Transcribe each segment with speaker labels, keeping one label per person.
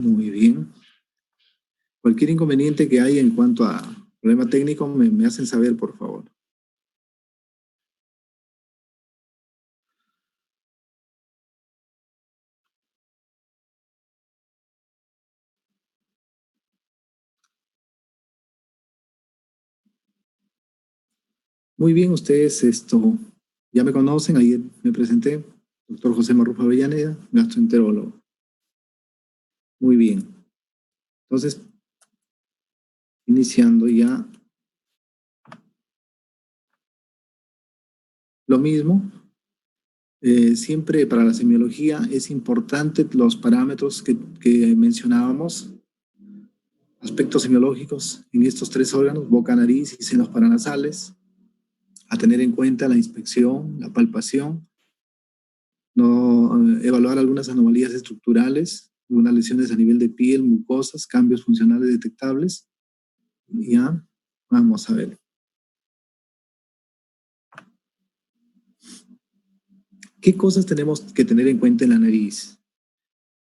Speaker 1: Muy bien. Cualquier inconveniente que haya en cuanto a problema técnico, me hacen saber, por favor. Muy bien, ustedes ya me conocen, ayer me presenté, doctor José Marrufo Avellaneda, gastroenterólogo. Muy bien. Entonces, iniciando ya lo mismo. Siempre para la semiología es importante los parámetros que mencionábamos, aspectos semiológicos en estos tres órganos, boca, nariz y senos paranasales, a tener en cuenta la inspección, la palpación, no evaluar algunas anomalías estructurales, algunas lesiones a nivel de piel, mucosas, cambios funcionales detectables. Ya, vamos a ver. ¿Qué cosas tenemos que tener en cuenta en la nariz?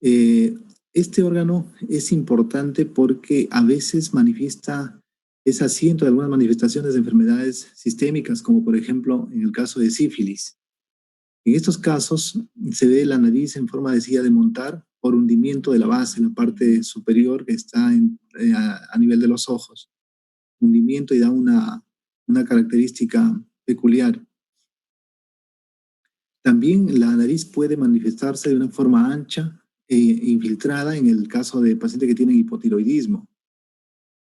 Speaker 1: Este órgano es importante porque a veces manifiesta, es asiento de algunas manifestaciones de enfermedades sistémicas, como por ejemplo en el caso de sífilis. En estos casos se ve la nariz en forma de silla de montar por hundimiento de la base, la parte superior que está a nivel de los ojos. Hundimiento y da una característica peculiar. También la nariz puede manifestarse de una forma ancha e infiltrada en el caso de pacientes que tienen hipotiroidismo.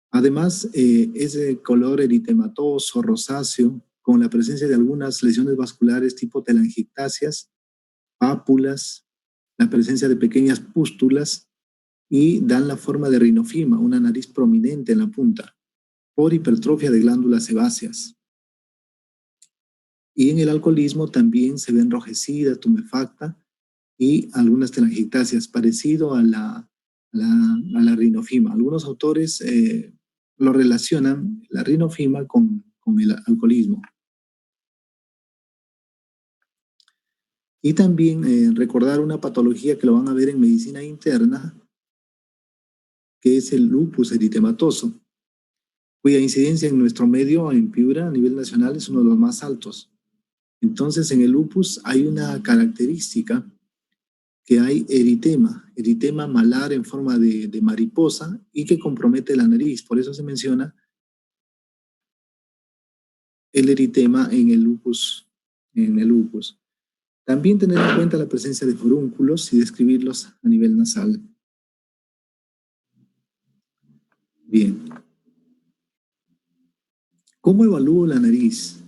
Speaker 1: Además, es de color eritematoso, rosáceo, con la presencia de algunas lesiones vasculares tipo telangiectasias, pápulas, la presencia de pequeñas pústulas y dan la forma de rinofima, una nariz prominente en la punta, por hipertrofia de glándulas sebáceas. Y en el alcoholismo también se ve enrojecida, tumefacta y algunas telangiectasias, parecido a la rinofima. Algunos autores lo relacionan, la rinofima, con el alcoholismo. Y también recordar una patología que lo van a ver en medicina interna, que es el lupus eritematoso, cuya incidencia en nuestro medio, en Piura, a nivel nacional, es uno de los más altos. Entonces, en el lupus hay una característica que hay eritema malar en forma de mariposa y que compromete la nariz. Por eso se menciona el eritema en el lupus. También tener en cuenta la presencia de forúnculos y describirlos a nivel nasal. Bien. ¿Cómo evalúo la nariz?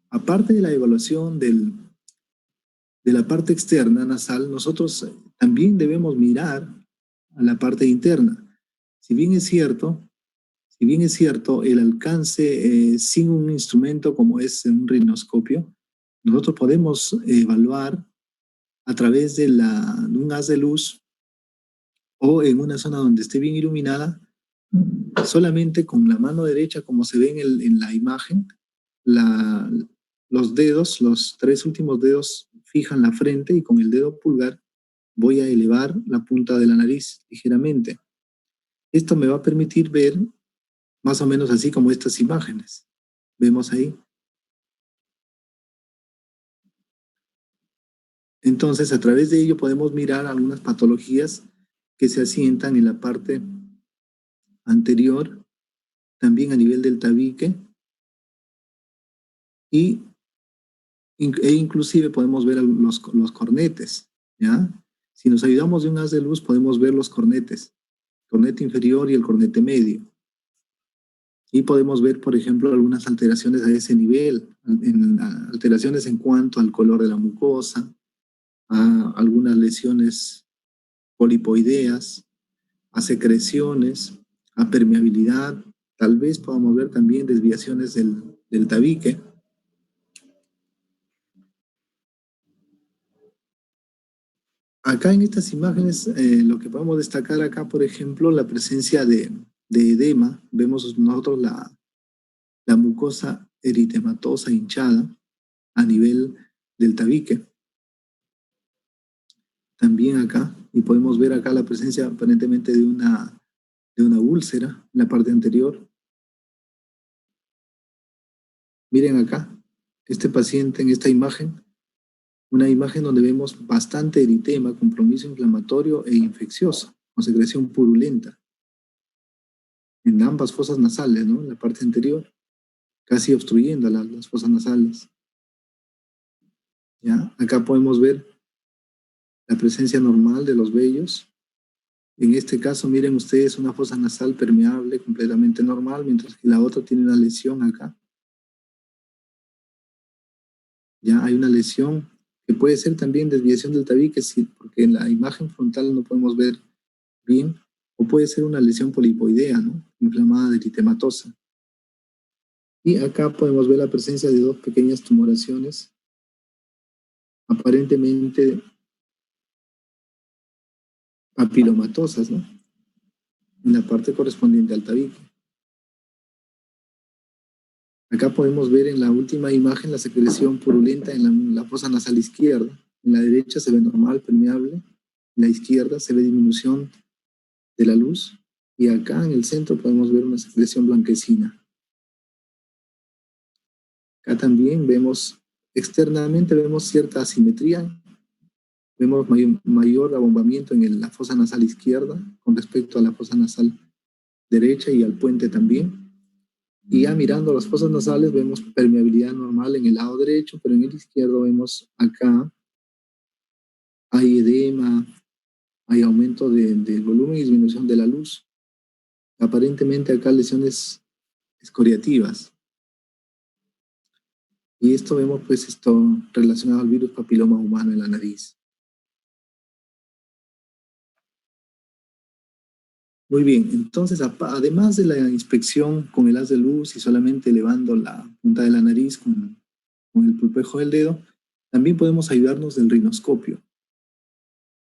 Speaker 1: Aparte de la evaluación de la parte externa nasal, nosotros también debemos mirar a la parte interna. Si bien es cierto, el alcance sin un instrumento como es un rinoscopio, nosotros podemos evaluar a través de un haz de luz o en una zona donde esté bien iluminada, solamente con la mano derecha, como se ve en la imagen, los dedos, los tres últimos dedos fijan la frente y con el dedo pulgar voy a elevar la punta de la nariz ligeramente. Esto me va a permitir ver más o menos así como estas imágenes. Vemos ahí. Entonces, a través de ello podemos mirar algunas patologías que se asientan en la parte anterior, también a nivel del tabique, e inclusive podemos ver los cornetes, ¿ya? Si nos ayudamos de un haz de luz, podemos ver los cornetes, cornete inferior y el cornete medio. Y podemos ver, por ejemplo, algunas alteraciones a ese nivel, alteraciones en cuanto al color de la mucosa, a algunas lesiones polipoideas, a secreciones, a permeabilidad. Tal vez podamos ver también desviaciones del tabique. Acá en estas imágenes, lo que podemos destacar acá, por ejemplo, la presencia de edema. Vemos nosotros la mucosa eritematosa hinchada a nivel del tabique. También acá y podemos ver acá la presencia aparentemente de una úlcera en la parte anterior. Miren acá, este paciente en esta imagen, una imagen donde vemos bastante eritema, compromiso inflamatorio e infeccioso, con secreción purulenta en ambas fosas nasales, ¿no? En la parte anterior, casi obstruyendo las fosas nasales. ¿Ya? Acá podemos ver la presencia normal de los vellos. En este caso, miren ustedes, una fosa nasal permeable, completamente normal, mientras que la otra tiene una lesión acá. Ya hay una lesión que puede ser también desviación del tabique, sí, porque en la imagen frontal no podemos ver bien, o puede ser una lesión polipoidea, ¿no? Inflamada de eritematosa. Y acá podemos ver la presencia de dos pequeñas tumoraciones, aparentemente papilomatosas, ¿no? En la parte correspondiente al tabique. Acá podemos ver en la última imagen la secreción purulenta en la fosa nasal izquierda. En la derecha se ve normal, permeable. En la izquierda se ve disminución de la luz. Y acá en el centro podemos ver una secreción blanquecina. Acá también vemos, externamente vemos cierta asimetría. Vemos mayor abombamiento en la fosa nasal izquierda con respecto a la fosa nasal derecha y al puente también. Y ya mirando las fosas nasales vemos permeabilidad normal en el lado derecho, pero en el izquierdo vemos acá hay edema, hay aumento del volumen y disminución de la luz. Aparentemente acá lesiones escoriativas. Y esto vemos pues esto relacionado al virus papiloma humano en la nariz. Muy bien, entonces además de la inspección con el haz de luz y solamente elevando la punta de la nariz con el pulpejo del dedo, también podemos ayudarnos del rinoscopio.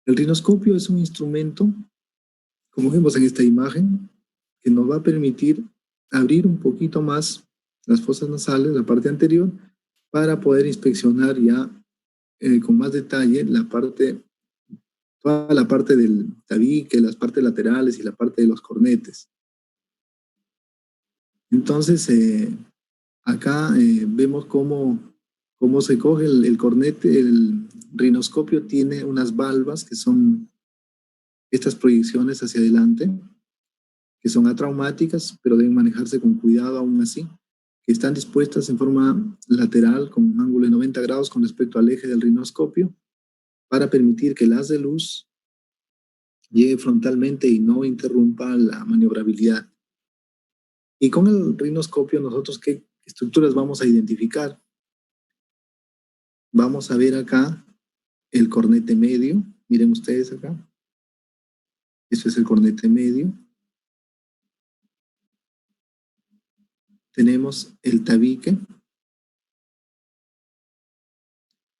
Speaker 1: El rinoscopio es un instrumento, como vemos en esta imagen, que nos va a permitir abrir un poquito más las fosas nasales, la parte anterior, para poder inspeccionar ya con más detalle toda la parte del tabique, las partes laterales y la parte de los cornetes. Entonces, acá vemos cómo se coge el cornete. El rinoscopio tiene unas valvas que son estas proyecciones hacia adelante, que son atraumáticas, pero deben manejarse con cuidado aún así, que están dispuestas en forma lateral con un ángulo de 90 grados con respecto al eje del rinoscopio para permitir que el haz de luz llegue frontalmente y no interrumpa la maniobrabilidad. Y con el rinoscopio nosotros qué estructuras vamos a identificar. Vamos a ver acá el cornete medio. Miren ustedes acá. Eso es el cornete medio. Tenemos el tabique.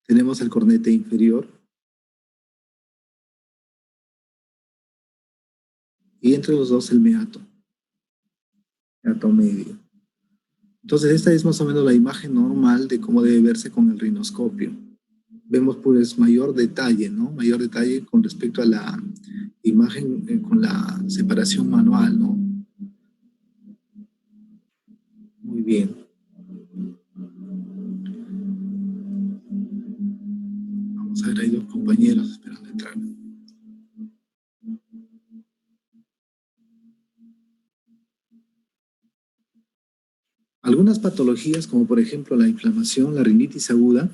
Speaker 1: Tenemos el cornete inferior. Y entre los dos el meato medio. Entonces esta es más o menos la imagen normal de cómo debe verse con el rinoscopio. Vemos pues mayor detalle, ¿no? Mayor detalle con respecto a la imagen con la separación manual, ¿no? Muy bien. Vamos a ver, hay dos compañeros esperando entrar. Algunas patologías, como por ejemplo la inflamación, la rinitis aguda,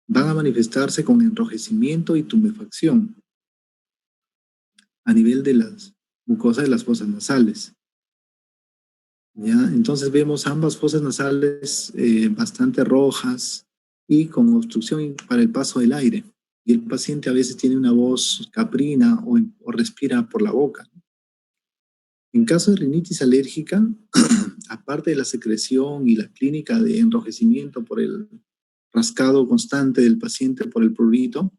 Speaker 1: van a manifestarse con enrojecimiento y tumefacción a nivel de las mucosas de las fosas nasales. ¿Ya? Entonces vemos ambas fosas nasales bastante rojas y con obstrucción para el paso del aire. Y el paciente a veces tiene una voz caprina o respira por la boca. En caso de rinitis alérgica, aparte de la secreción y la clínica de enrojecimiento por el rascado constante del paciente por el prurito,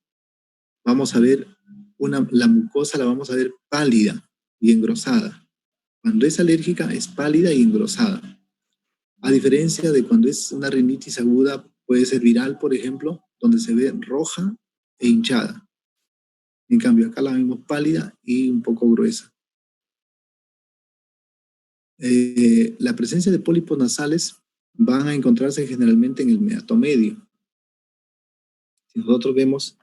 Speaker 1: vamos a ver la mucosa la vamos a ver pálida y engrosada. Cuando es alérgica es pálida y engrosada. A diferencia de cuando es una rinitis aguda, puede ser viral, por ejemplo, donde se ve roja e hinchada. En cambio, acá la vemos pálida y un poco gruesa. La presencia de pólipos nasales van a encontrarse generalmente en el meato medio. Si nosotros vemos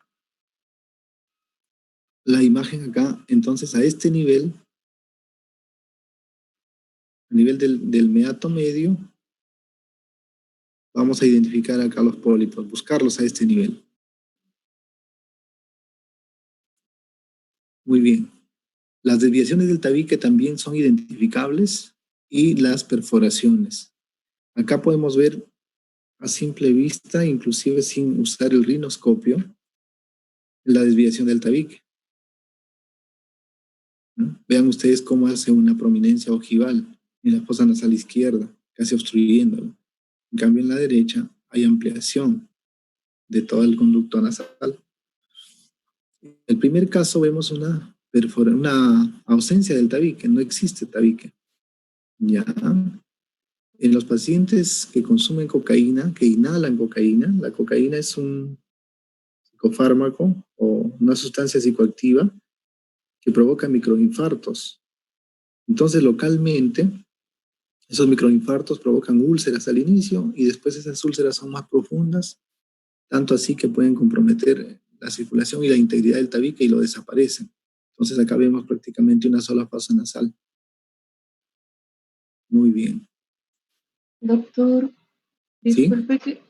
Speaker 1: la imagen acá, entonces a este nivel, a nivel del meato medio, vamos a identificar acá los pólipos, buscarlos a este nivel. Muy bien. Las desviaciones del tabique también son identificables y las perforaciones. Acá podemos ver a simple vista, inclusive sin usar el rinoscopio, la desviación del tabique, ¿no? Vean ustedes cómo hace una prominencia ojival en la fosa nasal izquierda, casi obstruyéndola. En cambio, en la derecha hay ampliación de todo el conducto nasal. En el primer caso vemos una ausencia del tabique, no existe tabique. Ya. En los pacientes que consumen cocaína, que inhalan cocaína, la cocaína es un psicofármaco o una sustancia psicoactiva que provoca microinfartos. Entonces, localmente, esos microinfartos provocan úlceras al inicio y después esas úlceras son más profundas, tanto así que pueden comprometer la circulación y la integridad del tabique y lo desaparecen. Entonces, acá vemos prácticamente una sola fosa nasal. Muy bien.
Speaker 2: Doctor,
Speaker 1: ¿Sí?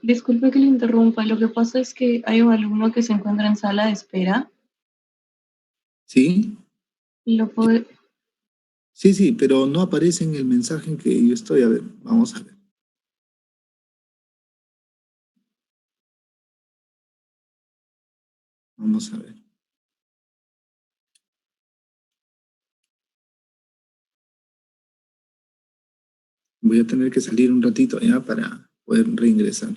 Speaker 2: disculpe que le interrumpa. Lo que pasa es que hay un alumno que se encuentra en sala de espera.
Speaker 1: ¿Sí?
Speaker 2: Lo puede,
Speaker 1: Sí, sí, pero no aparece en el mensaje en que yo estoy. A ver, vamos a ver. Vamos a ver. Voy a tener que salir un ratito ya para poder reingresar.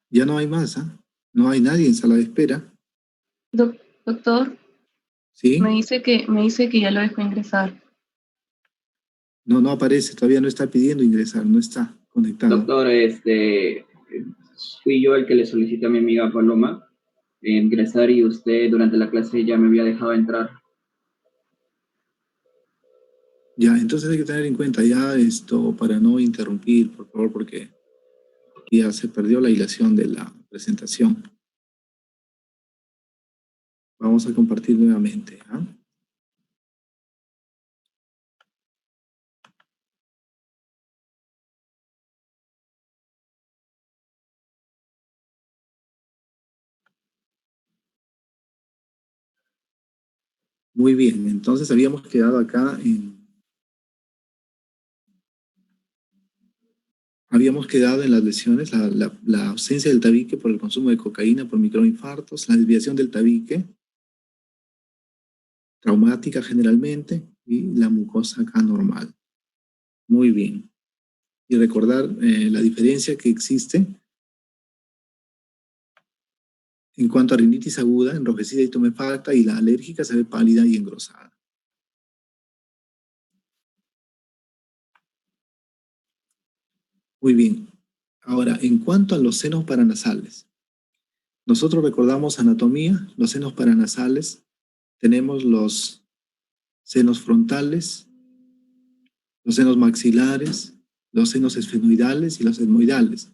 Speaker 1: Ya no hay más, ¿ah? No hay nadie en sala de espera.
Speaker 2: doctor,
Speaker 1: ¿Sí?
Speaker 2: me dice que ya lo dejó ingresar.
Speaker 1: No, no aparece, todavía no está pidiendo ingresar, no está conectado.
Speaker 3: Doctor, fui yo el que le solicité a mi amiga Paloma ingresar y usted durante la clase ya me había dejado entrar.
Speaker 1: Ya, entonces hay que tener en cuenta ya esto para no interrumpir, por favor, porque ya se perdió la hilación de la presentación. Vamos a compartir nuevamente, ¿ah? Muy bien, entonces habíamos quedado acá habíamos quedado en las lesiones, la ausencia del tabique por el consumo de cocaína por microinfartos, la desviación del tabique, traumática generalmente, y la mucosa acá normal. Muy bien. Y recordar la diferencia que existe en cuanto a rinitis aguda, enrojecida y tumefacta, y la alérgica se ve pálida y engrosada. Muy bien. Ahora, en cuanto a los senos paranasales, nosotros recordamos anatomía, los senos paranasales, tenemos los senos frontales, los senos maxilares, los senos esfenoidales y los etmoidales.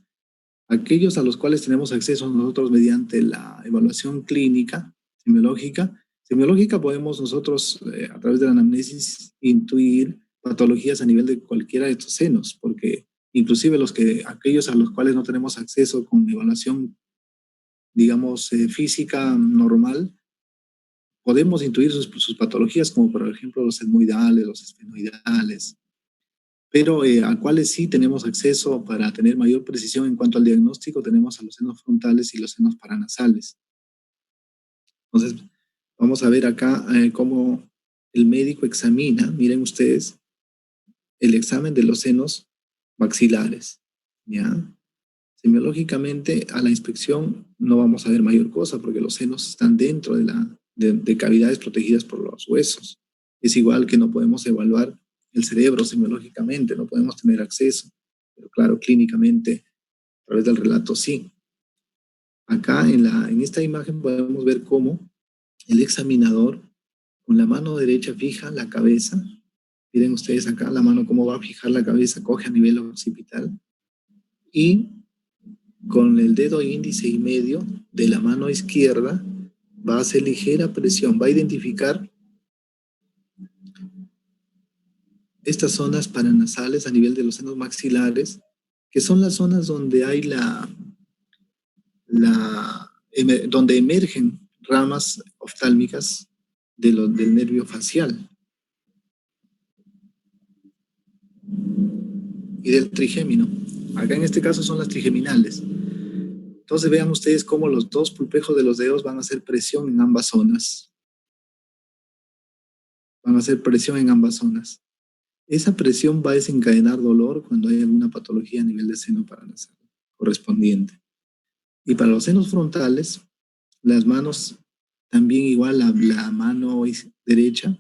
Speaker 1: Aquellos a los cuales tenemos acceso nosotros mediante la evaluación clínica, semiológica. Semiológica podemos nosotros, a través de la anamnesis, intuir patologías a nivel de cualquiera de estos senos, porque inclusive aquellos a los cuales no tenemos acceso con evaluación, digamos, física normal, podemos intuir sus patologías, como por ejemplo los etmoidales, los esfenoidales, pero a cuales sí tenemos acceso para tener mayor precisión en cuanto al diagnóstico, tenemos a los senos frontales y los senos paranasales. Entonces, vamos a ver acá cómo el médico examina, miren ustedes, el examen de los senos maxilares, ¿ya? Semiológicamente, a la inspección no vamos a ver mayor cosa porque los senos están dentro de cavidades protegidas por los huesos. Es igual que no podemos evaluar el cerebro semiológicamente, no podemos tener acceso, pero claro, clínicamente, a través del relato sí. Acá en esta imagen podemos ver cómo el examinador con la mano derecha fija la cabeza. Miren ustedes acá la mano cómo va a fijar la cabeza, coge a nivel occipital y con el dedo índice y medio de la mano izquierda va a hacer ligera presión, va a identificar estas zonas paranasales a nivel de los senos maxilares, que son las zonas donde hay donde emergen ramas oftálmicas del nervio facial y del trigémino. Acá en este caso son las trigeminales. Entonces vean ustedes cómo los dos pulpejos de los dedos van a hacer presión en ambas zonas. Van a hacer presión en ambas zonas. Esa presión va a desencadenar dolor cuando hay alguna patología a nivel de seno paranasal correspondiente. Y para los senos frontales, las manos también igual, la mano derecha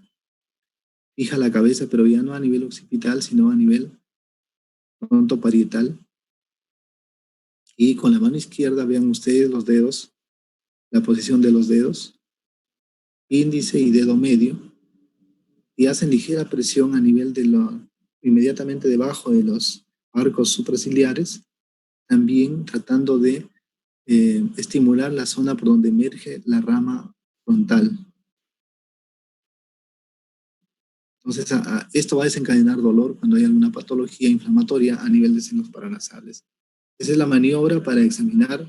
Speaker 1: fija la cabeza, pero ya no a nivel occipital, sino a nivel frontoparietal. Y con la mano izquierda vean ustedes los dedos, la posición de los dedos, índice y dedo medio, y hacen ligera presión a nivel inmediatamente debajo de los arcos supraciliares, también tratando de estimular la zona por donde emerge la rama frontal. Entonces, esto va a desencadenar dolor cuando hay alguna patología inflamatoria a nivel de senos paranasales. Esa es la maniobra para examinar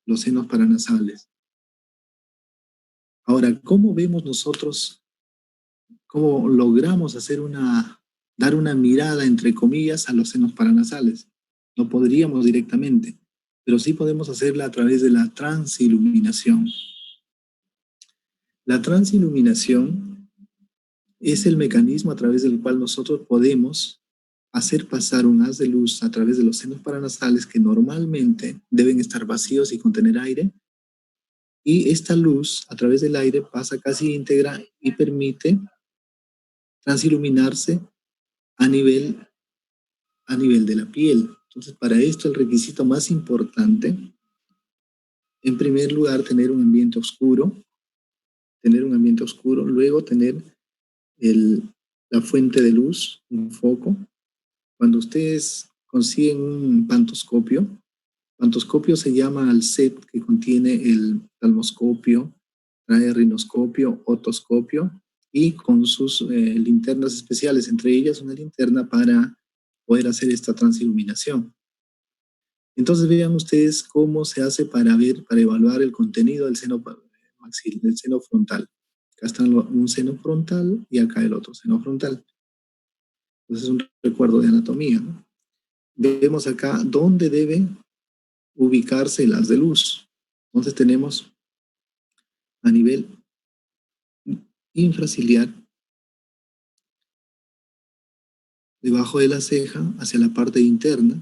Speaker 1: los senos paranasales. Ahora, ¿cómo vemos nosotros, cómo logramos dar una mirada, entre comillas, a los senos paranasales? No podríamos directamente, pero sí podemos hacerla a través de la transiluminación. La transiluminación es el mecanismo a través del cual nosotros podemos hacer pasar un haz de luz a través de los senos paranasales que normalmente deben estar vacíos y contener aire, y esta luz a través del aire pasa casi íntegra y permite transiluminarse a nivel, a nivel de la piel. Entonces, para esto el requisito más importante, en primer lugar, tener un ambiente oscuro, luego tener la fuente de luz, un foco. Cuando ustedes consiguen un pantoscopio se llama al set que contiene el talmoscopio, trae rinoscopio, otoscopio y con sus linternas especiales, entre ellas una linterna para poder hacer esta transiluminación. Entonces vean ustedes cómo se hace para evaluar el contenido del seno frontal. Acá está un seno frontal y acá el otro seno frontal. Entonces es un recuerdo de anatomía, ¿no? Vemos acá dónde debe ubicarse el haz de luz. Entonces tenemos a nivel infraciliar, debajo de la ceja, hacia la parte interna.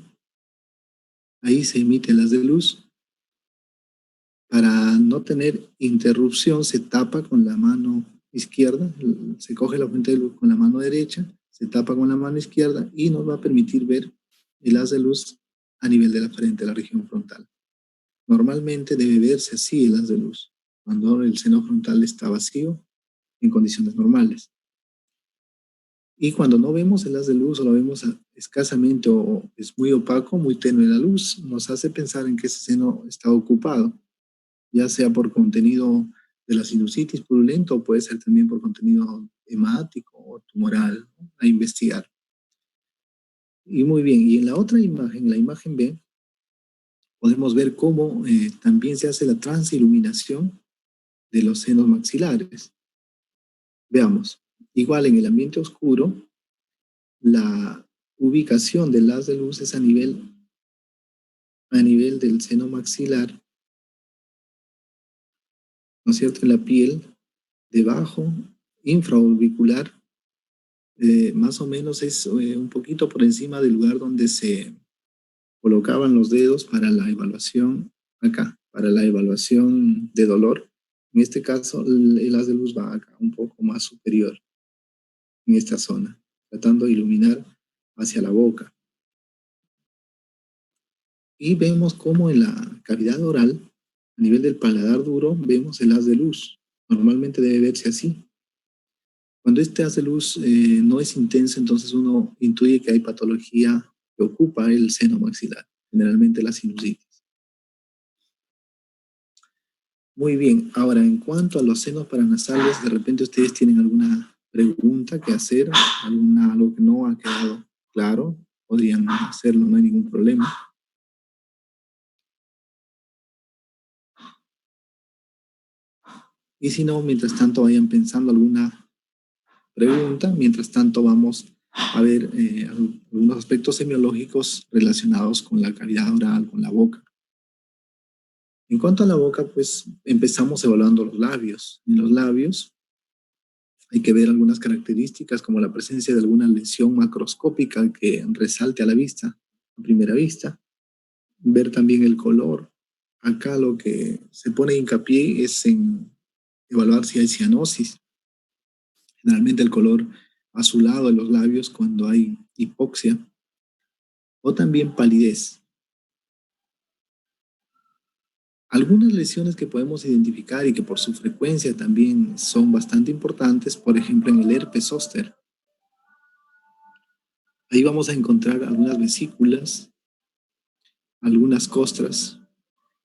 Speaker 1: Ahí se emite el haz de luz. Para no tener interrupción, se tapa con la mano izquierda, se coge la fuente de luz con la mano derecha, se tapa con la mano izquierda y nos va a permitir ver el haz de luz a nivel de la frente, la región frontal. Normalmente debe verse así el haz de luz, cuando el seno frontal está vacío en condiciones normales. Y cuando no vemos el haz de luz o lo vemos escasamente o es muy opaco, muy tenue la luz, nos hace pensar en que ese seno está ocupado, ya sea por contenido de la sinusitis purulenta o puede ser también por contenido hemático o tumoral, ¿no? A investigar. Y muy bien, y en la otra imagen, la imagen B, podemos ver cómo también se hace la transiluminación de los senos maxilares. Veamos, igual en el ambiente oscuro, la ubicación del haz de luz es a nivel del seno maxilar ¿no es cierto?, en la piel, debajo, infraorbicular, más o menos es un poquito por encima del lugar donde se colocaban los dedos para la evaluación, acá, para la evaluación de dolor. En este caso, el haz de luz va acá, un poco más superior, en esta zona, tratando de iluminar hacia la boca. Y vemos cómo en la cavidad oral, a nivel del paladar duro, vemos el haz de luz. Normalmente debe verse así. Cuando este haz de luz no es intenso, entonces uno intuye que hay patología que ocupa el seno maxilar, generalmente la sinusitis. Muy bien, ahora en cuanto a los senos paranasales, de repente ustedes tienen alguna pregunta que hacer, algo que no ha quedado claro, podrían hacerlo, no hay ningún problema. Y si no, mientras tanto vayan pensando alguna pregunta, mientras tanto vamos a ver algunos aspectos semiológicos relacionados con la cavidad oral, con la boca. En cuanto a la boca, pues empezamos evaluando los labios. En los labios hay que ver algunas características como la presencia de alguna lesión macroscópica que resalte a la vista, a primera vista. Ver también el color. Acá lo que se pone hincapié es en evaluar si hay cianosis. Generalmente el color azulado de los labios cuando hay hipoxia. O también palidez. Algunas lesiones que podemos identificar y que por su frecuencia también son bastante importantes, por ejemplo en el herpes zóster. Ahí vamos a encontrar algunas vesículas, algunas costras,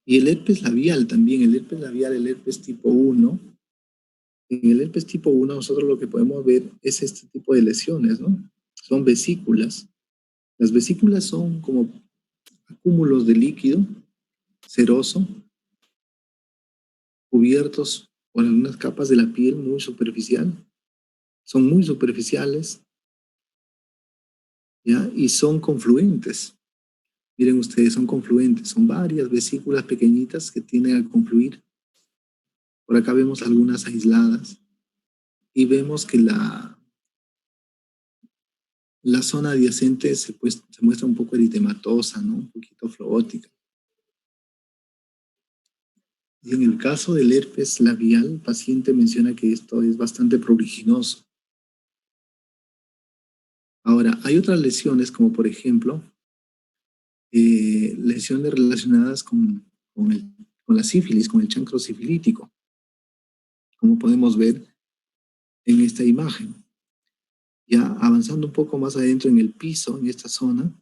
Speaker 1: y el herpes labial también, el herpes labial, el herpes tipo 1. En el herpes tipo 1 nosotros lo que podemos ver es este tipo de lesiones, ¿no? Son vesículas. Las vesículas son como acúmulos de líquido seroso cubiertos por algunas capas de la piel muy superficial. Son muy superficiales, ¿ya? Y son confluentes. Miren ustedes, son confluentes. Son varias vesículas pequeñitas que tienden a confluir. Por acá vemos algunas aisladas. Y vemos que la zona adyacente se muestra un poco eritematosa, ¿no? Un poquito flebótica. Y en el caso del herpes labial, el paciente menciona que esto es bastante pruriginoso. Ahora, hay otras lesiones, como por ejemplo, lesiones relacionadas con la sífilis, con el chancro sifilítico, como podemos ver en esta imagen. Ya avanzando un poco más adentro en el piso, en esta zona,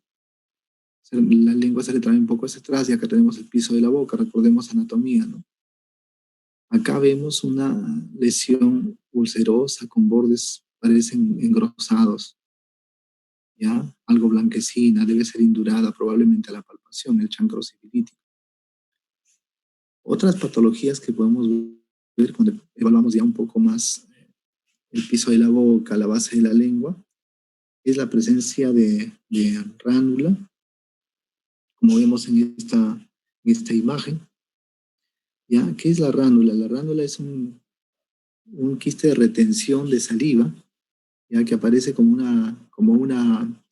Speaker 1: la lengua se retrae un poco hacia atrás y acá tenemos el piso de la boca, recordemos anatomía, ¿no? Acá vemos una lesión ulcerosa con bordes, parecen engrosados, ¿ya? Algo blanquecina, debe ser indurada probablemente a la palpación, el chancro sifilítico. Otras patologías que podemos ver cuando evaluamos ya un poco más el piso de la boca, la base de la lengua, es la presencia de ránula, como vemos en esta imagen. ¿Ya? ¿Qué es la ránula? La ránula es un quiste de retención de saliva, ya que aparece como una,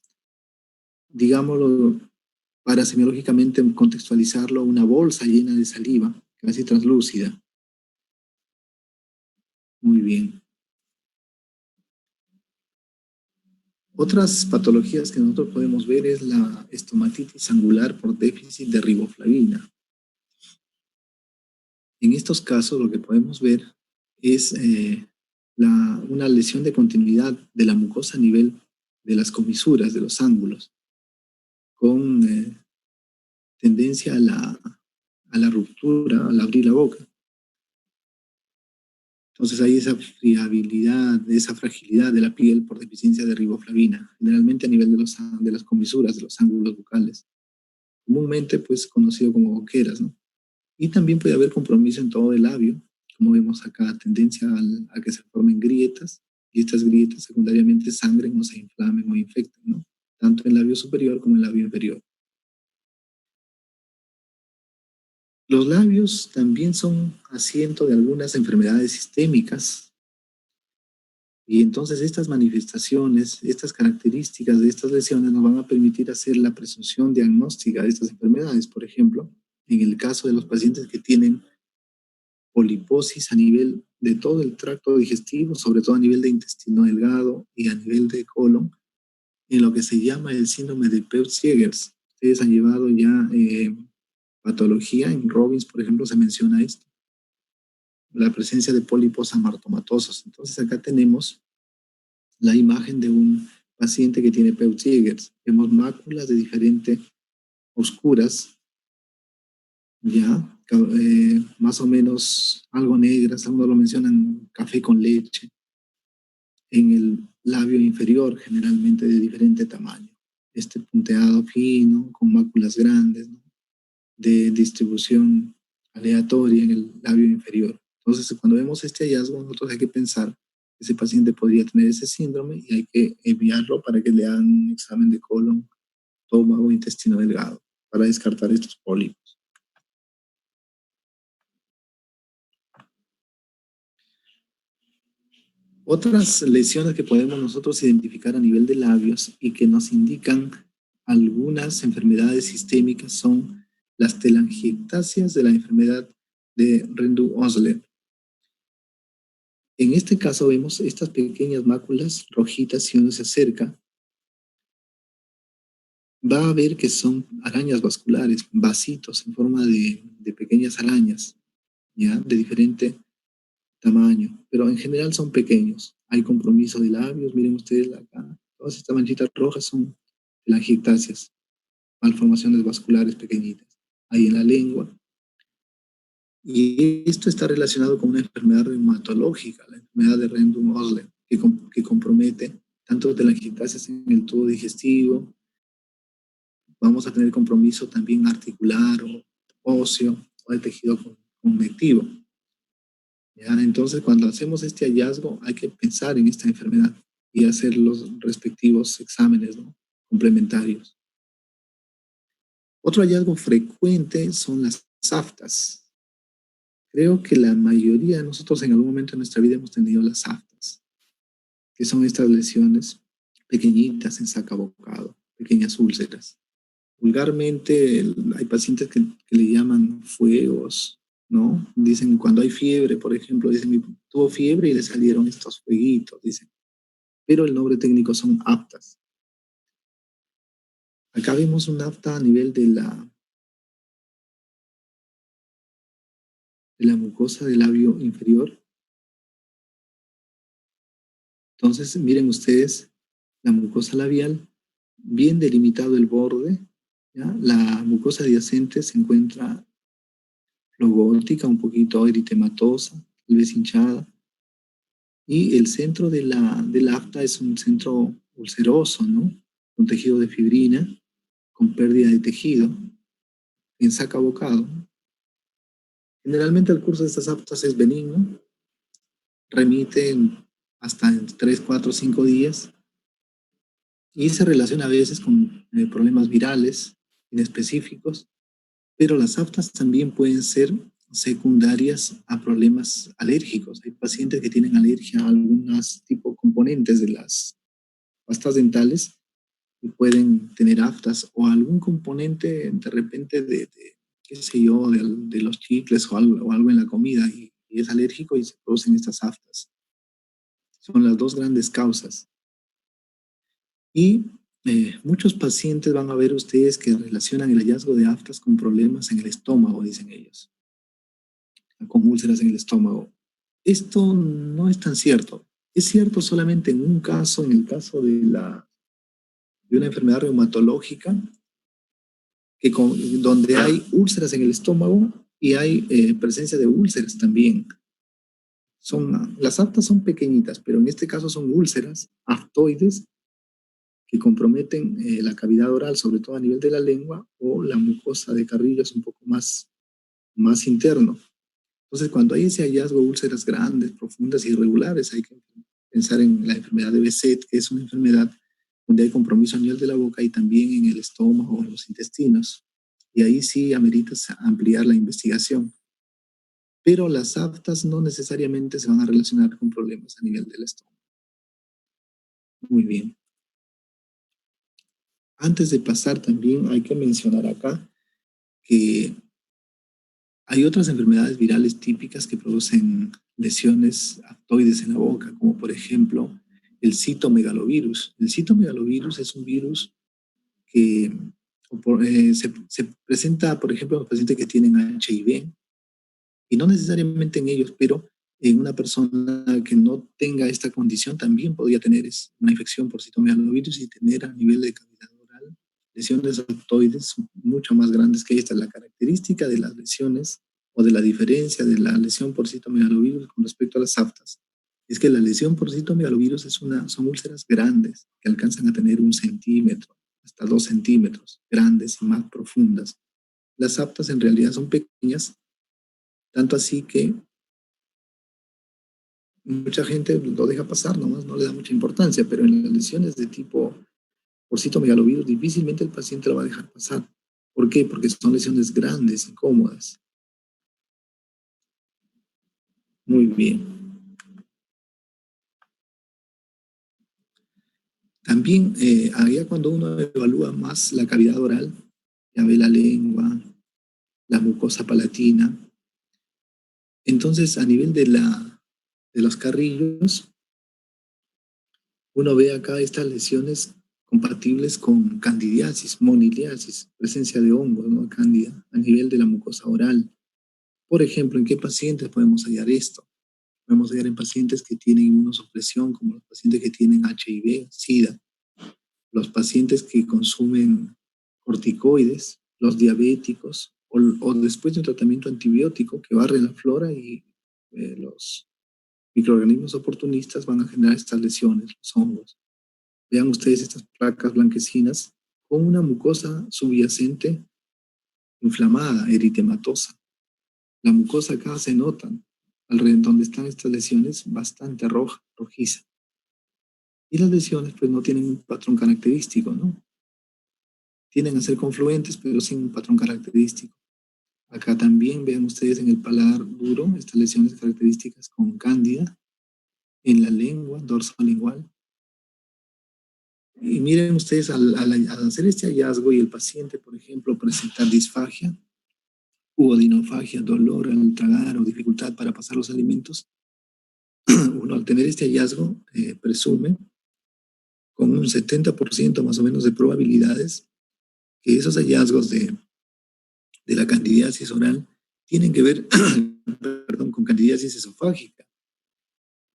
Speaker 1: digámoslo, para semiológicamente contextualizarlo, una bolsa llena de saliva, casi translúcida. Muy bien. Otras patologías que nosotros podemos ver es la estomatitis angular por déficit de riboflavina. En estos casos lo que podemos ver es una lesión de continuidad de la mucosa a nivel de las comisuras, de los ángulos, con tendencia a la ruptura, al abrir la boca. Entonces hay esa friabilidad, esa fragilidad de la piel por deficiencia de riboflavina, generalmente a nivel de las comisuras, de los ángulos bucales, comúnmente pues conocido como boqueras, ¿no? Y también puede haber compromiso en todo el labio, como vemos acá, tendencia a que se formen grietas, y estas grietas secundariamente sangren o se inflamen o infecten, ¿no? Tanto en el labio superior como en el labio inferior. Los labios también son asiento de algunas enfermedades sistémicas y entonces estas manifestaciones, estas características de estas lesiones nos van a permitir hacer la presunción diagnóstica de estas enfermedades. Por ejemplo, en el caso de los pacientes que tienen poliposis a nivel de todo el tracto digestivo, sobre todo a nivel de intestino delgado y a nivel de colon, en lo que se llama el síndrome de Peutz-Jeghers. Ustedes han llevado ya patología, en Robbins, por ejemplo, se menciona esto, la presencia de pólipos amartomatosos. Entonces acá tenemos la imagen de un paciente que tiene Peutz-Jeghers. Vemos máculas de diferente oscuras, ya, más o menos algo negras, algunos lo mencionan café con leche, en el labio inferior, generalmente de diferente tamaño. Este punteado fino, con máculas grandes, ¿no?, de distribución aleatoria en el labio inferior. Entonces, cuando vemos este hallazgo, nosotros hay que pensar que ese paciente podría tener ese síndrome y hay que enviarlo para que le hagan un examen de colon, estómago, intestino delgado, para descartar estos pólipos. Otras lesiones que podemos nosotros identificar a nivel de labios y que nos indican algunas enfermedades sistémicas son las telangiectasias de la enfermedad de Rendu-Osler. En este caso vemos estas pequeñas máculas rojitas. Si uno se acerca, va a ver que son arañas vasculares, vasitos en forma de pequeñas arañas, ¿ya?, de diferente tamaño, pero en general son pequeños. Hay compromiso de labios, miren ustedes acá, todas estas manchitas rojas son telangiectasias, malformaciones vasculares pequeñitas. Ahí en la lengua. Y esto está relacionado con una enfermedad reumatológica, la enfermedad de Rendu-Osler, que compromete tanto telangiectasias en el tubo digestivo. Vamos a tener compromiso también articular o óseo o el tejido conectivo. ¿Ya? Entonces, cuando hacemos este hallazgo, hay que pensar en esta enfermedad y hacer los respectivos exámenes, ¿no?, complementarios. Otro hallazgo frecuente son las aftas. Creo que la mayoría de nosotros en algún momento de nuestra vida hemos tenido las aftas, que son estas lesiones pequeñitas en sacabocado, pequeñas úlceras. Vulgarmente hay pacientes que le llaman fuegos, ¿no? Dicen cuando hay fiebre, por ejemplo, dicen tuvo fiebre y le salieron estos fueguitos, dicen. Pero el nombre técnico son aftas. Acá vemos un afta a nivel de la mucosa del labio inferior. Entonces, miren ustedes la mucosa labial, bien delimitado el borde, ¿ya? La mucosa adyacente se encuentra logótica, un poquito eritematosa, tal vez hinchada. Y el centro del afta es un centro ulceroso, ¿no?, con tejido de fibrina, con pérdida de tejido, en sacabocado. Generalmente el curso de estas aftas es benigno, remite hasta en 3, 4, 5 días y se relaciona a veces con problemas virales inespecíficos, pero las aftas también pueden ser secundarias a problemas alérgicos. Hay pacientes que tienen alergia a algunos tipos de componentes de las pastas dentales y pueden tener aftas o algún componente de repente de qué sé yo, de los chicles o algo en la comida y es alérgico y se producen estas aftas. Son las dos grandes causas. Y muchos pacientes van a ver ustedes que relacionan el hallazgo de aftas con problemas en el estómago, dicen ellos, con úlceras en el estómago. Esto no es tan cierto. Es cierto solamente en un caso, en el caso de una enfermedad reumatológica, donde hay úlceras en el estómago y hay presencia de úlceras también. Las aftas son pequeñitas, pero en este caso son úlceras aftoides que comprometen la cavidad oral, sobre todo a nivel de la lengua, o la mucosa de carrillos un poco más interno. Entonces, cuando hay ese hallazgo de úlceras grandes, profundas y irregulares, hay que pensar en la enfermedad de Behçet, que es una enfermedad donde hay compromiso a nivel de la boca y también en el estómago o en los intestinos. y ahí sí amerita ampliar la investigación. Pero las aftas no necesariamente se van a relacionar con problemas a nivel del estómago. Muy bien. Antes de pasar también hay que mencionar acá que hay otras enfermedades virales típicas que producen lesiones aftoides en la boca, como por ejemplo el citomegalovirus. El citomegalovirus es un virus que se presenta, por ejemplo, en los pacientes que tienen HIV, y no necesariamente en ellos, pero en una persona que no tenga esta condición también podría tener una infección por citomegalovirus y tener a nivel de cavidad oral lesiones aftoides mucho más grandes que esta. La característica de las lesiones o de la diferencia de la lesión por citomegalovirus con respecto a las aftas es que la lesión por citomegalovirus son úlceras grandes que alcanzan a tener 1 centímetro hasta 2 centímetros, grandes y más profundas. Las aftas en realidad son pequeñas, tanto así que mucha gente lo deja pasar nomás, no le da mucha importancia, pero en las lesiones de tipo por citomegalovirus difícilmente el paciente lo va a dejar pasar. ¿Por qué? Porque son lesiones grandes, incómodas. Muy bien. También, allá cuando uno evalúa más la cavidad oral, ya ve la lengua, la mucosa palatina. Entonces, a nivel de los carrillos, uno ve acá estas lesiones compatibles con candidiasis, moniliasis, presencia de hongos, ¿no? Cándida, a nivel de la mucosa oral. Por ejemplo, ¿en qué pacientes podemos hallar esto? Podemos hallar en pacientes que tienen inmunosupresión, como los pacientes que tienen HIV, SIDA, los pacientes que consumen corticoides, los diabéticos, o después de un tratamiento antibiótico que barre la flora y los microorganismos oportunistas van a generar estas lesiones, los hongos. Vean ustedes estas placas blanquecinas con una mucosa subyacente inflamada, eritematosa. La mucosa acá se nota, alrededor donde están estas lesiones, bastante roja, rojiza. Y las lesiones pues no tienen un patrón característico, ¿no? Tienden a ser confluentes, pero sin un patrón característico. Acá también vean ustedes en el paladar duro estas lesiones características con cándida, en la lengua, dorsolingual. Y miren ustedes, al hacer este hallazgo y el paciente, por ejemplo, presenta disfagia u odinofagia, dolor al tragar o dificultad para pasar los alimentos, uno al tener este hallazgo presume con un 70% más o menos de probabilidades que esos hallazgos de la candidiasis oral tienen que ver perdón, con candidiasis esofágica.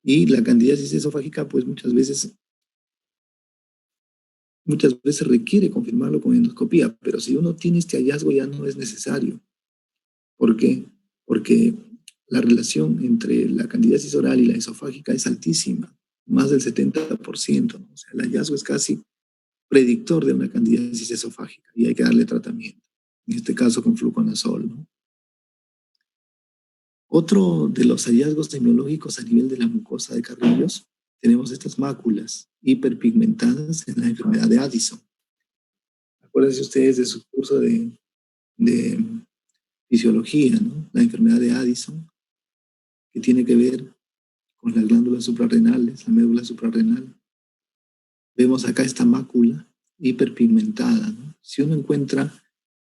Speaker 1: Y la candidiasis esofágica pues muchas veces requiere confirmarlo con endoscopía, pero si uno tiene este hallazgo ya no es necesario. ¿Por qué? Porque la relación entre la candidiasis oral y la esofágica es altísima, más del 70%, ¿no? O sea, el hallazgo es casi predictor de una candidiasis esofágica y hay que darle tratamiento, en este caso con fluconazol, ¿no? Otro de los hallazgos semiológicos a nivel de la mucosa de carrillos, tenemos estas máculas hiperpigmentadas en la enfermedad de Addison. Acuérdense ustedes de su curso de fisiología, ¿no? La enfermedad de Addison, que tiene que ver con las glándulas suprarrenales, la médula suprarrenal. Vemos acá esta mácula hiperpigmentada, ¿no? Si uno encuentra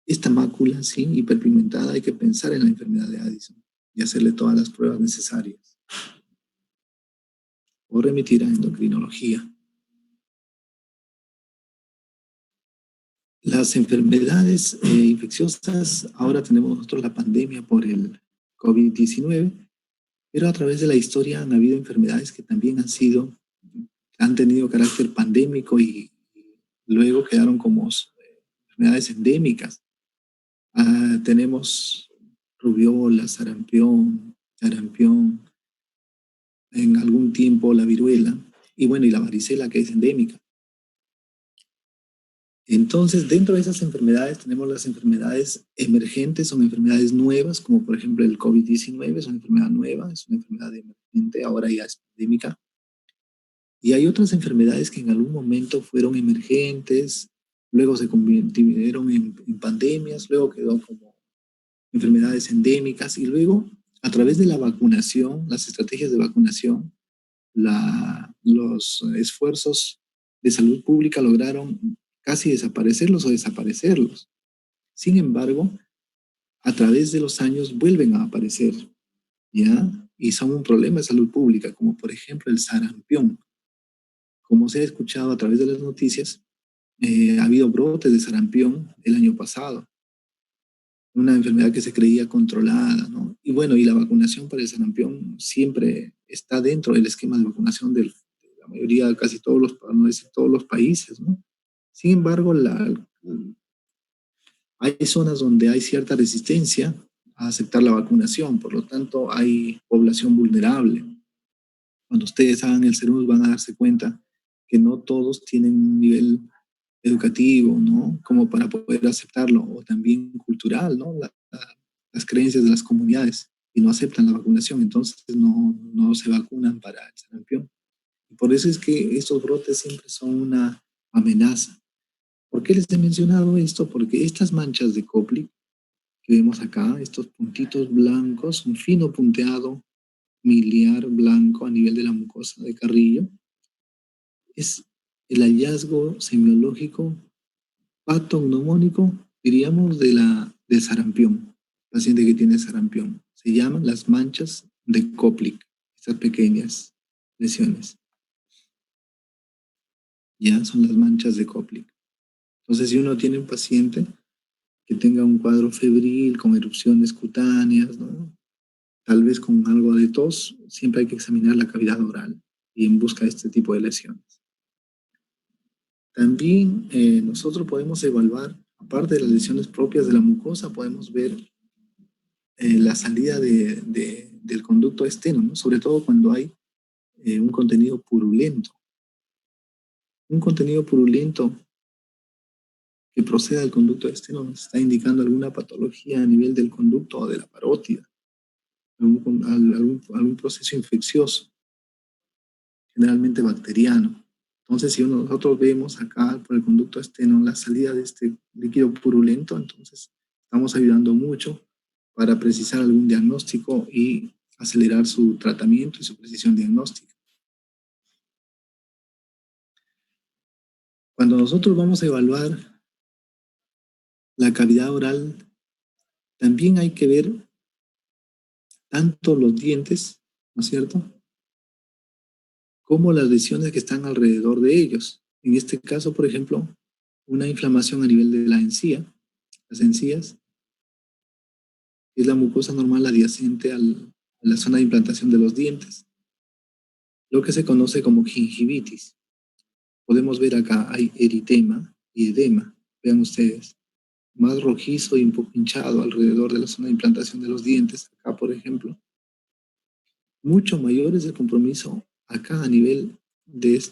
Speaker 1: esta mácula así, hiperpigmentada, hay que pensar en la enfermedad de Addison y hacerle todas las pruebas necesarias. O remitir a endocrinología. Las enfermedades infecciosas, ahora tenemos nosotros la pandemia por el COVID-19, pero a través de la historia han habido enfermedades que también han tenido carácter pandémico y luego quedaron como enfermedades endémicas. Tenemos rubiola, sarampión, en algún tiempo la viruela, y bueno, y la varicela que es endémica. Entonces, dentro de esas enfermedades tenemos las enfermedades emergentes, son enfermedades nuevas, como por ejemplo el COVID-19, es una enfermedad nueva, es una enfermedad emergente, ahora ya es pandémica. Y hay otras enfermedades que en algún momento fueron emergentes luego se convirtieron en pandemias, luego quedó como enfermedades endémicas y luego a través de la vacunación, las estrategias de vacunación, los esfuerzos de salud pública lograron casi desaparecerlos o desaparecerlos. Sin embargo, a través de los años vuelven a aparecer, ¿ya? Y son un problema de salud pública, como por ejemplo el sarampión. Como se ha escuchado a través de las noticias, ha habido brotes de sarampión el año pasado, una enfermedad que se creía controlada, ¿no? Y bueno, y la vacunación para el sarampión siempre está dentro del esquema de vacunación de la mayoría, casi todos los, para no decir todos los países, ¿no? Sin embargo, hay zonas donde hay cierta resistencia a aceptar la vacunación, por lo tanto hay población vulnerable. Cuando ustedes hagan el CERUS van a darse cuenta que no todos tienen un nivel educativo, ¿no? Como para poder aceptarlo, o también cultural, ¿no? Las creencias de las comunidades y no aceptan la vacunación, entonces no se vacunan para el sarampión. Y por eso es que estos brotes siempre son una amenaza. ¿Por qué les he mencionado esto? Porque estas manchas de Koplik que vemos acá, estos puntitos blancos, un fino punteado miliar blanco a nivel de la mucosa de Carrillo, es el hallazgo semiológico patognomónico, diríamos, del sarampión, paciente que tiene sarampión. Se llaman las manchas de Koplik, estas pequeñas lesiones. Ya son las manchas de Koplik. Entonces, si uno tiene un paciente que tenga un cuadro febril con erupciones cutáneas, ¿no? Tal vez con algo de tos, siempre hay que examinar la cavidad oral y en busca de este tipo de lesiones. También nosotros podemos evaluar, aparte de las lesiones propias de la mucosa, podemos ver la salida del conducto externo, ¿no? Sobre todo cuando hay un contenido purulento. Un contenido purulento que proceda del conducto externo nos está indicando alguna patología a nivel del conducto o de la parótida, algún proceso infeccioso, generalmente bacteriano. Entonces, si nosotros vemos acá por el conducto externo la salida de este líquido purulento, entonces estamos ayudando mucho para precisar algún diagnóstico y acelerar su tratamiento y su precisión diagnóstica. Cuando nosotros vamos a evaluar la cavidad oral, también hay que ver tanto los dientes, ¿no es cierto?, como las lesiones que están alrededor de ellos. En este caso, por ejemplo, una inflamación a nivel de la encía, las encías, es la mucosa normal adyacente a la zona de implantación de los dientes, lo que se conoce como gingivitis. Podemos ver acá, hay eritema y edema, vean ustedes, más rojizo y un poco hinchado alrededor de la zona de implantación de los dientes, acá por ejemplo. Mucho mayor es el compromiso acá a nivel del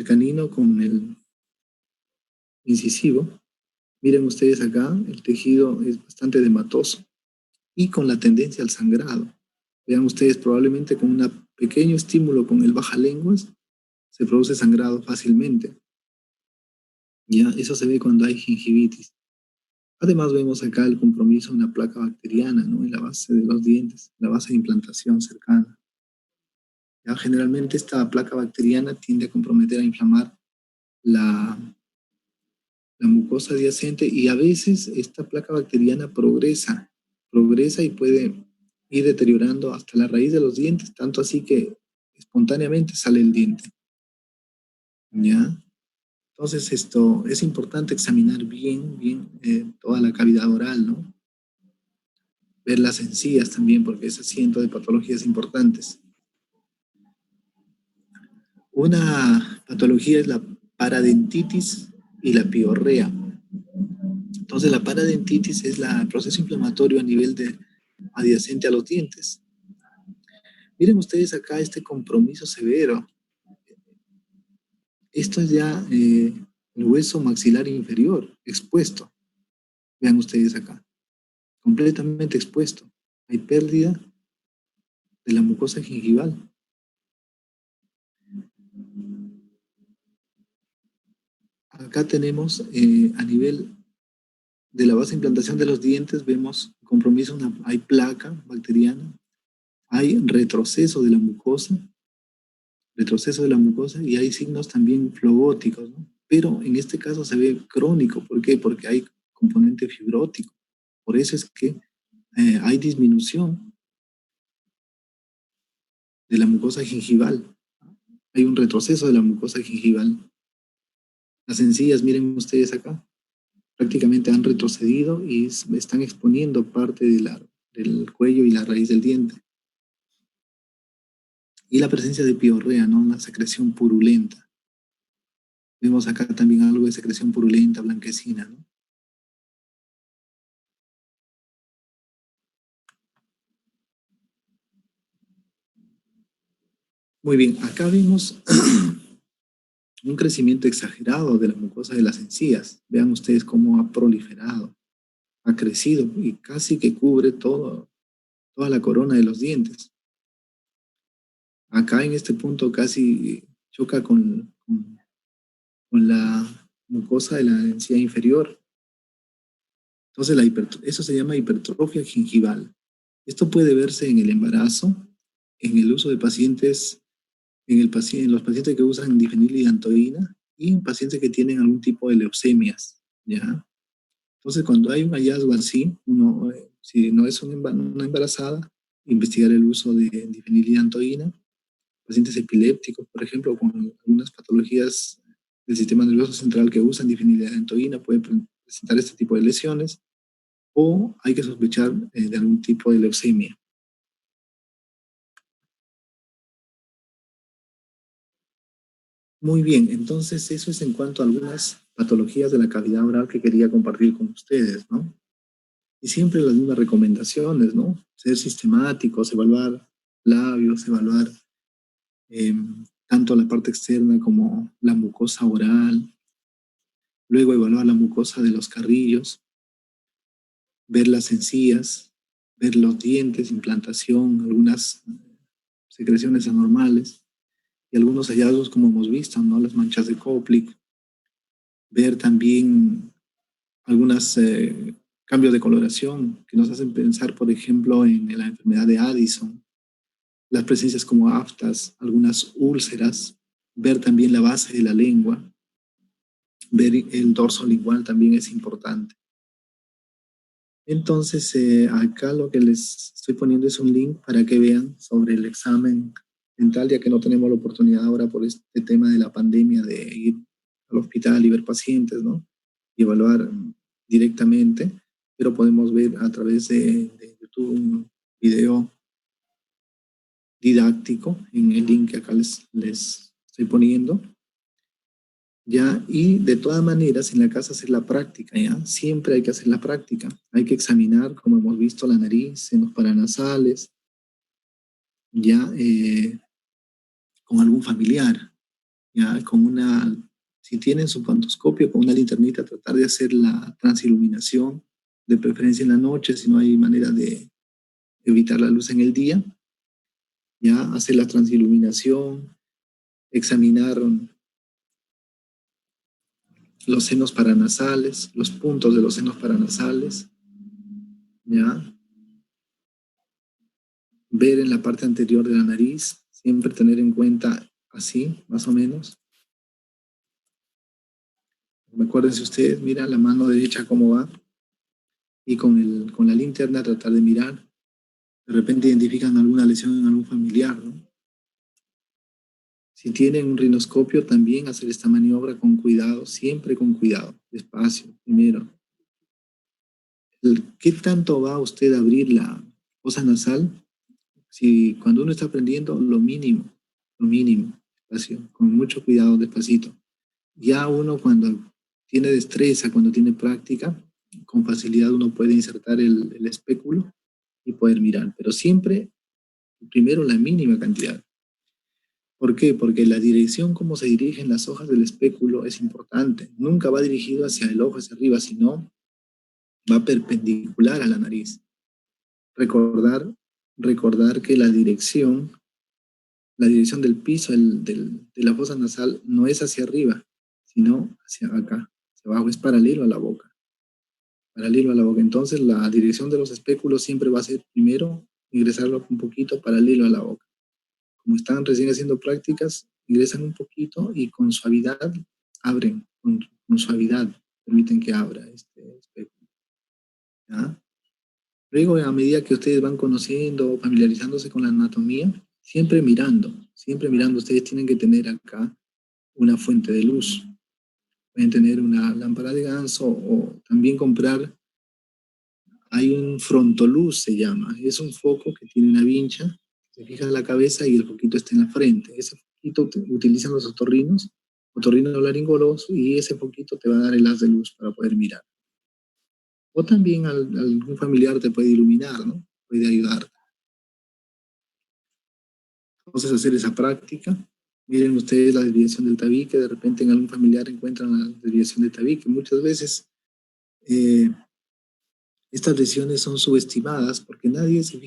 Speaker 1: canino con el incisivo. Miren ustedes acá, el tejido es bastante edematoso y con la tendencia al sangrado. Vean ustedes, probablemente con un pequeño estímulo con el bajalenguas se produce sangrado fácilmente. Ya, eso se ve cuando hay gingivitis. Además vemos acá el compromiso de una placa bacteriana, ¿no?, en la base de los dientes, la base de implantación cercana. Ya, generalmente esta placa bacteriana tiende a comprometer, a inflamar la mucosa adyacente y a veces esta placa bacteriana progresa y puede ir deteriorando hasta la raíz de los dientes, tanto así que espontáneamente sale el diente. ¿Ya? Entonces esto es importante examinar bien toda la cavidad oral, ¿no? Ver las encías también, porque es asiento de patologías importantes. Una patología es la paradentitis y la piorrea. Entonces la paradentitis es el proceso inflamatorio a nivel adyacente a los dientes. Miren ustedes acá este compromiso severo. Esto es ya el hueso maxilar inferior expuesto. Vean ustedes acá, completamente expuesto. Hay pérdida de la mucosa gingival. acá tenemos a nivel de la base de implantación de los dientes, vemos compromiso, hay placa bacteriana, hay retroceso de la mucosa y hay signos también flogóticos, ¿no? Pero en este caso se ve crónico. ¿Por qué? Porque hay componente fibrótico. Por eso es que hay disminución de la mucosa gingival. Hay un retroceso de la mucosa gingival. Las encías, miren ustedes acá, prácticamente han retrocedido y están exponiendo parte del cuello y la raíz del diente. Y la presencia de piorrea, ¿no? Una secreción purulenta. Vemos acá también algo de secreción purulenta, blanquecina, ¿no? Muy bien, acá vemos un crecimiento exagerado de la mucosa de las encías. Vean ustedes cómo ha proliferado, ha crecido y casi que cubre toda la corona de los dientes. Acá en este punto casi choca con la mucosa de la encía inferior. Entonces eso se llama hipertrofia gingival. Esto puede verse en el embarazo, en el uso de pacientes, en los pacientes que usan difenilidantoína y en pacientes que tienen algún tipo de leucemias, ¿ya? Entonces, cuando hay un hallazgo así, si no es una embarazada, investigar el uso de difenilidantoína, pacientes epilépticos, por ejemplo, con algunas patologías del sistema nervioso central que usan difenilidantoína, pueden presentar este tipo de lesiones, o hay que sospechar de algún tipo de leucemia. Muy bien, entonces eso es en cuanto a algunas patologías de la cavidad oral que quería compartir con ustedes, ¿no? Y siempre las mismas recomendaciones, ¿no? Ser sistemáticos, evaluar labios, evaluar eh, tanto la parte externa como la mucosa oral, luego evaluar la mucosa de los carrillos, ver las encías, ver los dientes, implantación, algunas secreciones anormales y algunos hallazgos como hemos visto, ¿no? Las manchas de Koplik, ver también algunos cambios de coloración que nos hacen pensar, por ejemplo, en la enfermedad de Addison, las presencias como aftas, algunas úlceras, ver también la base de la lengua, ver el dorso lingual también es importante. Entonces, acá lo que les estoy poniendo es un link para que vean sobre el examen dental, ya que no tenemos la oportunidad ahora por este tema de la pandemia de ir al hospital y ver pacientes, ¿no? Y evaluar directamente, pero podemos ver a través de YouTube un video didáctico en el link que acá les estoy poniendo, ¿ya? Y de todas maneras en la casa hacer la práctica, ¿ya? Siempre hay que hacer la práctica, hay que examinar, como hemos visto, la nariz, senos paranasales, ya con algún familiar, ya si tienen su pantoscopio con una linternita, tratar de hacer la transiluminación, de preferencia en la noche, si no hay manera de evitar la luz en el día, ya hacer la transiluminación, examinar los senos paranasales, los puntos de los senos paranasales, ya ver en la parte anterior de la nariz, siempre tener en cuenta así, más o menos. Acuérdense ustedes, mira la mano derecha cómo va y con la linterna tratar de mirar. De repente identifican alguna lesión en algún familiar, ¿no? Si tienen un rinoscopio, también hacer esta maniobra con cuidado, siempre con cuidado, despacio, primero. ¿Qué tanto va usted a abrir la fosa nasal? Si cuando uno está aprendiendo, lo mínimo, despacio, con mucho cuidado, despacito. Ya uno cuando tiene destreza, cuando tiene práctica, con facilidad uno puede insertar el espéculo y poder mirar, pero siempre primero la mínima cantidad. ¿Por qué? Porque la dirección como se dirigen las hojas del espéculo es importante. Nunca va dirigido hacia el ojo, hacia arriba, sino va perpendicular a la nariz. Recordar que la dirección del piso de la fosa nasal no es hacia arriba, sino hacia acá, hacia abajo, es paralelo a la boca. Paralelo a la boca. Entonces la dirección de los espéculos siempre va a ser primero ingresarlo un poquito paralelo a la boca. Como están recién haciendo prácticas, ingresan un poquito y con suavidad abren, con suavidad permiten que abra este espéculo. ¿Ya? Luego, a medida que ustedes van conociendo, familiarizándose con la anatomía, siempre mirando, ustedes tienen que tener acá una fuente de luz. Pueden tener una lámpara de ganso o también comprar, hay un frontoluz se llama, es un foco que tiene una vincha, se fija en la cabeza y el foquito está en la frente. Ese foquito utilizan los otorrinolaringólogos, y ese foquito te va a dar el haz de luz para poder mirar. O también algún familiar te puede iluminar, ¿no? Puede ayudar. Entonces, hacer esa práctica. Miren ustedes la desviación del tabique, de repente en algún familiar encuentran la desviación del tabique. Muchas veces estas lesiones son subestimadas porque nadie se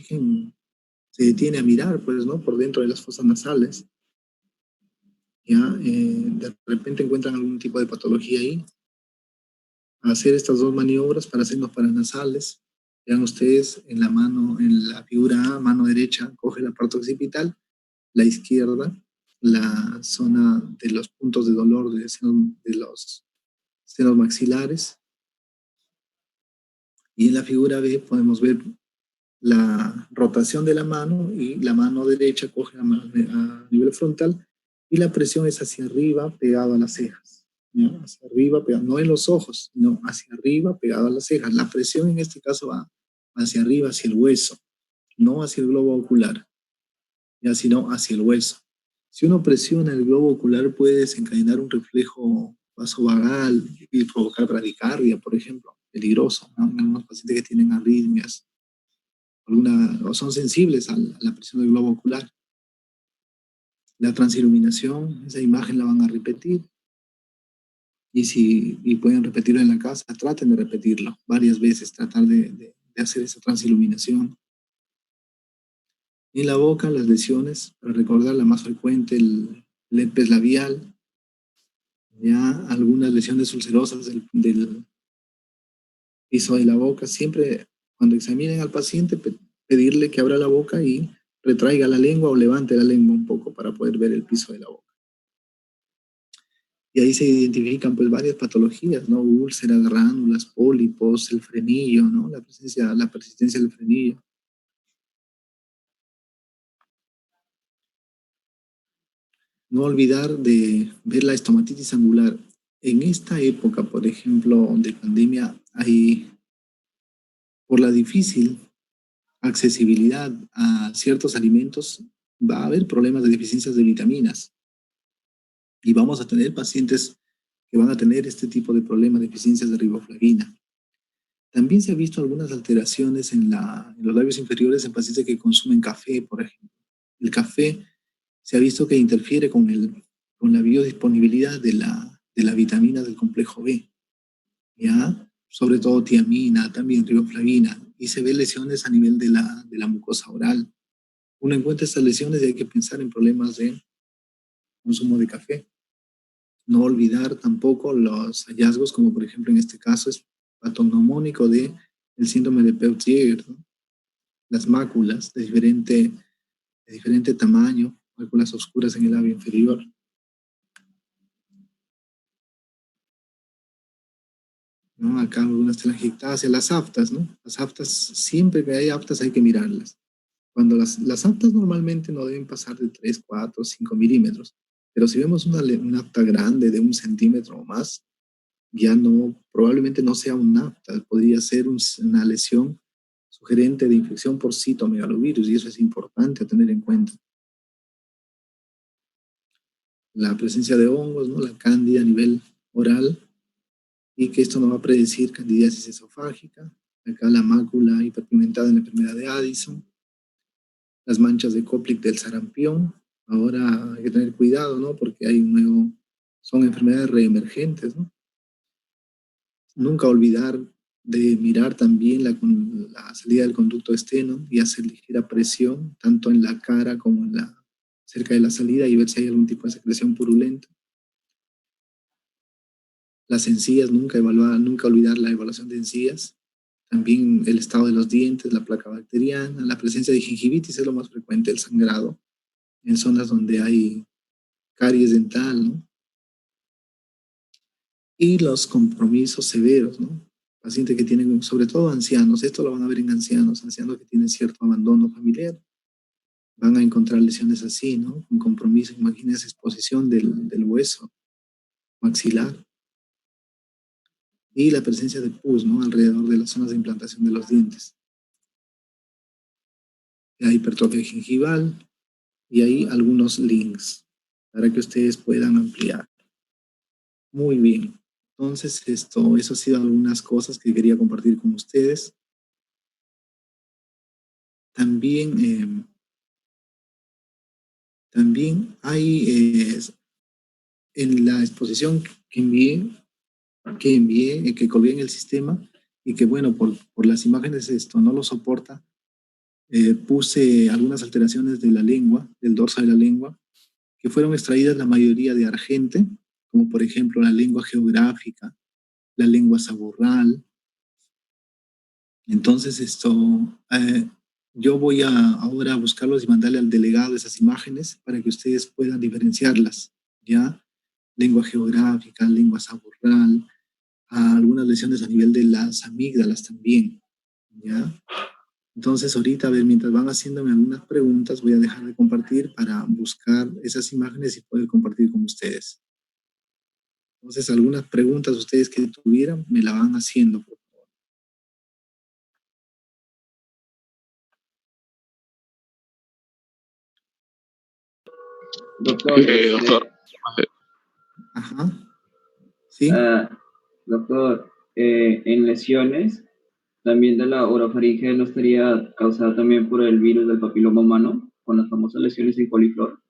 Speaker 1: detiene a mirar, pues, ¿no? Por dentro de las fosas nasales. ¿Ya? De repente encuentran algún tipo de patología ahí. Hacer estas dos maniobras para hacernos paranasales. Vean ustedes en la mano, en la figura A, mano derecha, coge la parte occipital, la izquierda, la zona de los puntos de dolor de los senos maxilares. Y en la figura B podemos ver la rotación de la mano, y la mano derecha coge a nivel frontal y la presión es hacia arriba pegado a las cejas, ¿no? Hacia arriba, pegado, no en los ojos, sino hacia arriba pegado a las cejas. La presión en este caso va hacia arriba, hacia el hueso, no hacia el globo ocular, ya, sino hacia el hueso. Si uno presiona el globo ocular puede desencadenar un reflejo vasovagal y provocar bradicardia, por ejemplo, peligroso, ¿no? En algunos pacientes que tienen arritmias o son sensibles a la presión del globo ocular. La transiluminación, esa imagen la van a repetir, y pueden repetirlo en la casa, traten de repetirlo varias veces, tratar de hacer esa transiluminación. En la boca, las lesiones, para recordar la más frecuente, el herpes labial, ya algunas lesiones ulcerosas del piso de la boca. Siempre cuando examinen al paciente, pedirle que abra la boca y retraiga la lengua o levante la lengua un poco para poder ver el piso de la boca. Y ahí se identifican pues varias patologías, ¿no? Úlceras, ránulas, pólipos, el frenillo, ¿no? La persistencia del frenillo. No olvidar de ver la estomatitis angular. En esta época, por ejemplo, de pandemia, por la difícil accesibilidad a ciertos alimentos, va a haber problemas de deficiencias de vitaminas. Y vamos a tener pacientes que van a tener este tipo de problemas, deficiencias de riboflavina. También se ha visto algunas alteraciones en los labios inferiores en pacientes que consumen café, por ejemplo. El café se ha visto que interfiere con la biodisponibilidad de la vitamina del complejo B, ¿ya? Sobre todo tiamina, también riboflavina, y se ve lesiones a nivel de la mucosa oral. Uno encuentra estas lesiones y hay que pensar en problemas de consumo de café. No olvidar tampoco los hallazgos, como por ejemplo en este caso es patognomónico del síndrome de Peutz-Jeghers, ¿no? Las máculas de diferente tamaño, máculas oscuras en el labio inferior. ¿No? Acá algunas telangiectasias, las aftas, ¿no? Las aftas, siempre que hay aftas hay que mirarlas. Cuando las aftas normalmente no deben pasar de 3, 4, 5 milímetros, pero si vemos una afta grande de 1 centímetro o más, ya no, probablemente no sea un afta, podría ser una lesión sugerente de infección por citomegalovirus, y eso es importante a tener en cuenta. La presencia de hongos, ¿no? La cándida a nivel oral, y que esto no va a predecir candidiasis esofágica. Acá la mácula hiperpigmentada en la enfermedad de Addison, las manchas de Koplik del sarampión. Ahora hay que tener cuidado, ¿no? Porque son enfermedades reemergentes, ¿no? Nunca olvidar de mirar también la salida del conducto externo y hacer ligera presión, tanto en la cara como cerca de la salida, y ver si hay algún tipo de secreción purulenta. Las encías, nunca evaluar, nunca olvidar la evaluación de encías. También el estado de los dientes, la placa bacteriana, la presencia de gingivitis es lo más frecuente, el sangrado, en zonas donde hay caries dental, ¿no? Y los compromisos severos, ¿no? Pacientes que tienen, sobre todo ancianos, esto lo van a ver en ancianos, ancianos que tienen cierto abandono familiar, van a encontrar lesiones así, ¿no? Con compromiso, imagínense exposición del hueso maxilar y la presencia de pus, ¿no? Alrededor de las zonas de implantación de los dientes. La hipertrofia gingival y hay algunos links para que ustedes puedan ampliar. Muy bien. Entonces, eso ha sido algunas cosas que quería compartir con ustedes. También, también hay en la exposición que colgué en el sistema y que, bueno, por las imágenes esto no lo soporta, puse algunas alteraciones de la lengua, del dorso de la lengua, que fueron extraídas la mayoría de Argente, como por ejemplo la lengua geográfica, la lengua saborral. Entonces yo voy ahora a buscarlos y mandarle al delegado esas imágenes para que ustedes puedan diferenciarlas, ¿ya? Lengua geográfica, lengua saborral, algunas lesiones a nivel de las amígdalas también, ¿ya? Entonces ahorita, a ver, mientras van haciéndome algunas preguntas, voy a dejar de compartir para buscar esas imágenes y poder compartir con ustedes. Entonces, algunas preguntas ustedes que tuvieran, me la van haciendo, por favor.
Speaker 3: Doctor,
Speaker 4: Doctor,
Speaker 1: Ajá, ¿sí?
Speaker 3: doctor, en lesiones, también de la orofaringe no estaría causada también por el virus del papiloma humano, con las famosas lesiones en coliflor.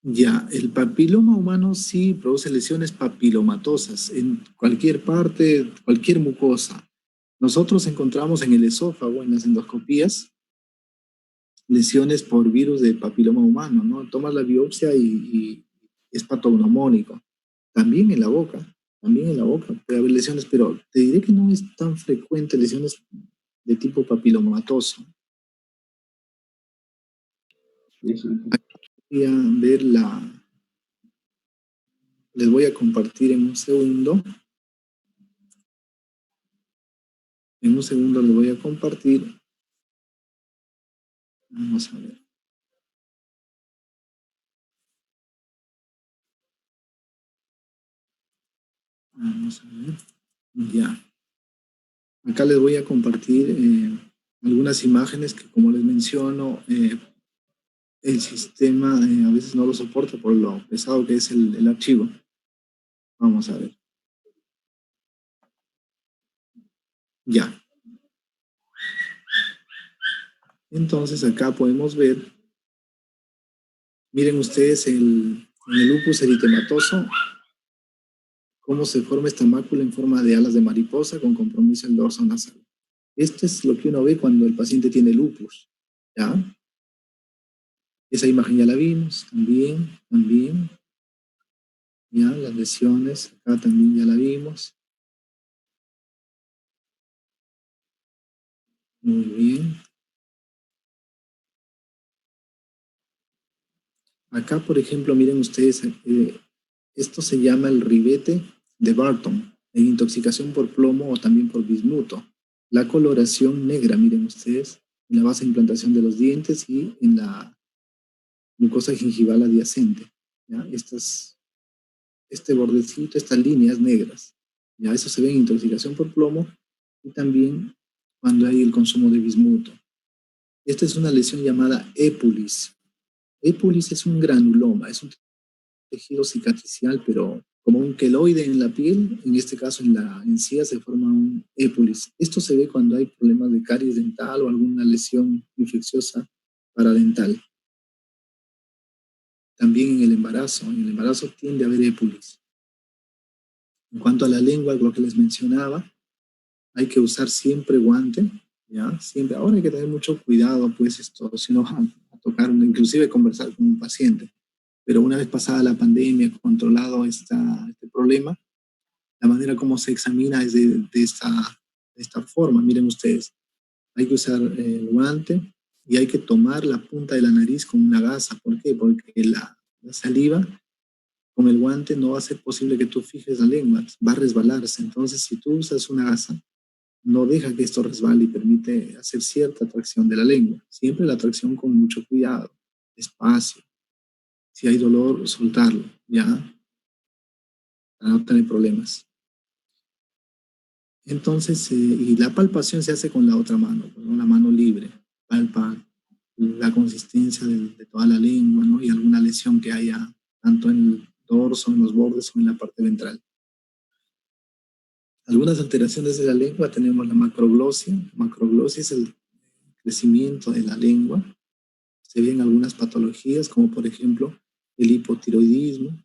Speaker 1: Ya, el papiloma humano sí produce lesiones papilomatosas en cualquier parte, cualquier mucosa. Nosotros encontramos en el esófago, en las endoscopías, lesiones por virus del papiloma humano, ¿no? Tomas la biopsia y es patognomónico. También en la boca, puede haber lesiones, pero te diré que no es tan frecuente lesiones de tipo papilomatoso.
Speaker 3: Eso.
Speaker 1: Voy a ver les voy a compartir en un segundo. En un segundo les voy a compartir. Vamos a ver. Vamos a ver. Ya. Acá les voy a compartir algunas imágenes que, como les menciono, el sistema a veces no lo soporta por lo pesado que es el archivo. Vamos a ver. Ya. Entonces acá podemos ver, miren ustedes en el lupus eritematoso, cómo se forma esta mácula en forma de alas de mariposa con compromiso en dorso nasal. Esto es lo que uno ve cuando el paciente tiene lupus, ¿ya? Esa imagen ya la vimos, también, ya, las lesiones, acá también ya la vimos. Muy bien. Acá, por ejemplo, miren ustedes, esto se llama el ribete de Barton, en intoxicación por plomo o también por bismuto. La coloración negra, miren ustedes, en la base de implantación de los dientes y en la mucosa gingival adyacente. ¿Ya? Este bordecito, estas líneas negras. Ya eso se ve en intoxicación por plomo y también cuando hay el consumo de bismuto. Esta es una lesión llamada épulis. Épulis es un granuloma, es un tejido cicatricial, pero como un queloide en la piel, en este caso en la encía se forma un épulis. Esto se ve cuando hay problemas de caries dental o alguna lesión infecciosa paradental. También en el embarazo tiende a haber épulis. En cuanto a la lengua, lo que les mencionaba, hay que usar siempre guante, ¿ya? Siempre. Ahora hay que tener mucho cuidado, pues, si no, a tocar, inclusive conversar con un paciente. Pero una vez pasada la pandemia, controlado este problema, la manera como se examina es de esta forma. Miren ustedes, hay que usar el guante y hay que tomar la punta de la nariz con una gasa. ¿Por qué? Porque la saliva con el guante no va a ser posible que tú fijes la lengua, va a resbalarse. Entonces, si tú usas una gasa, no deja que esto resbale y permite hacer cierta tracción de la lengua. Siempre la tracción con mucho cuidado, despacio. Si hay dolor, soltarlo, ¿ya? Para no tener problemas. Entonces, y la palpación se hace con la otra mano, con la mano libre. Palpa la consistencia de toda la lengua, ¿no? Y alguna lesión que haya, tanto en el dorso, en los bordes o en la parte ventral. Algunas alteraciones de la lengua tenemos la macroglosia. La macroglosia es el crecimiento de la lengua. Se ven algunas patologías, como por ejemplo el hipotiroidismo,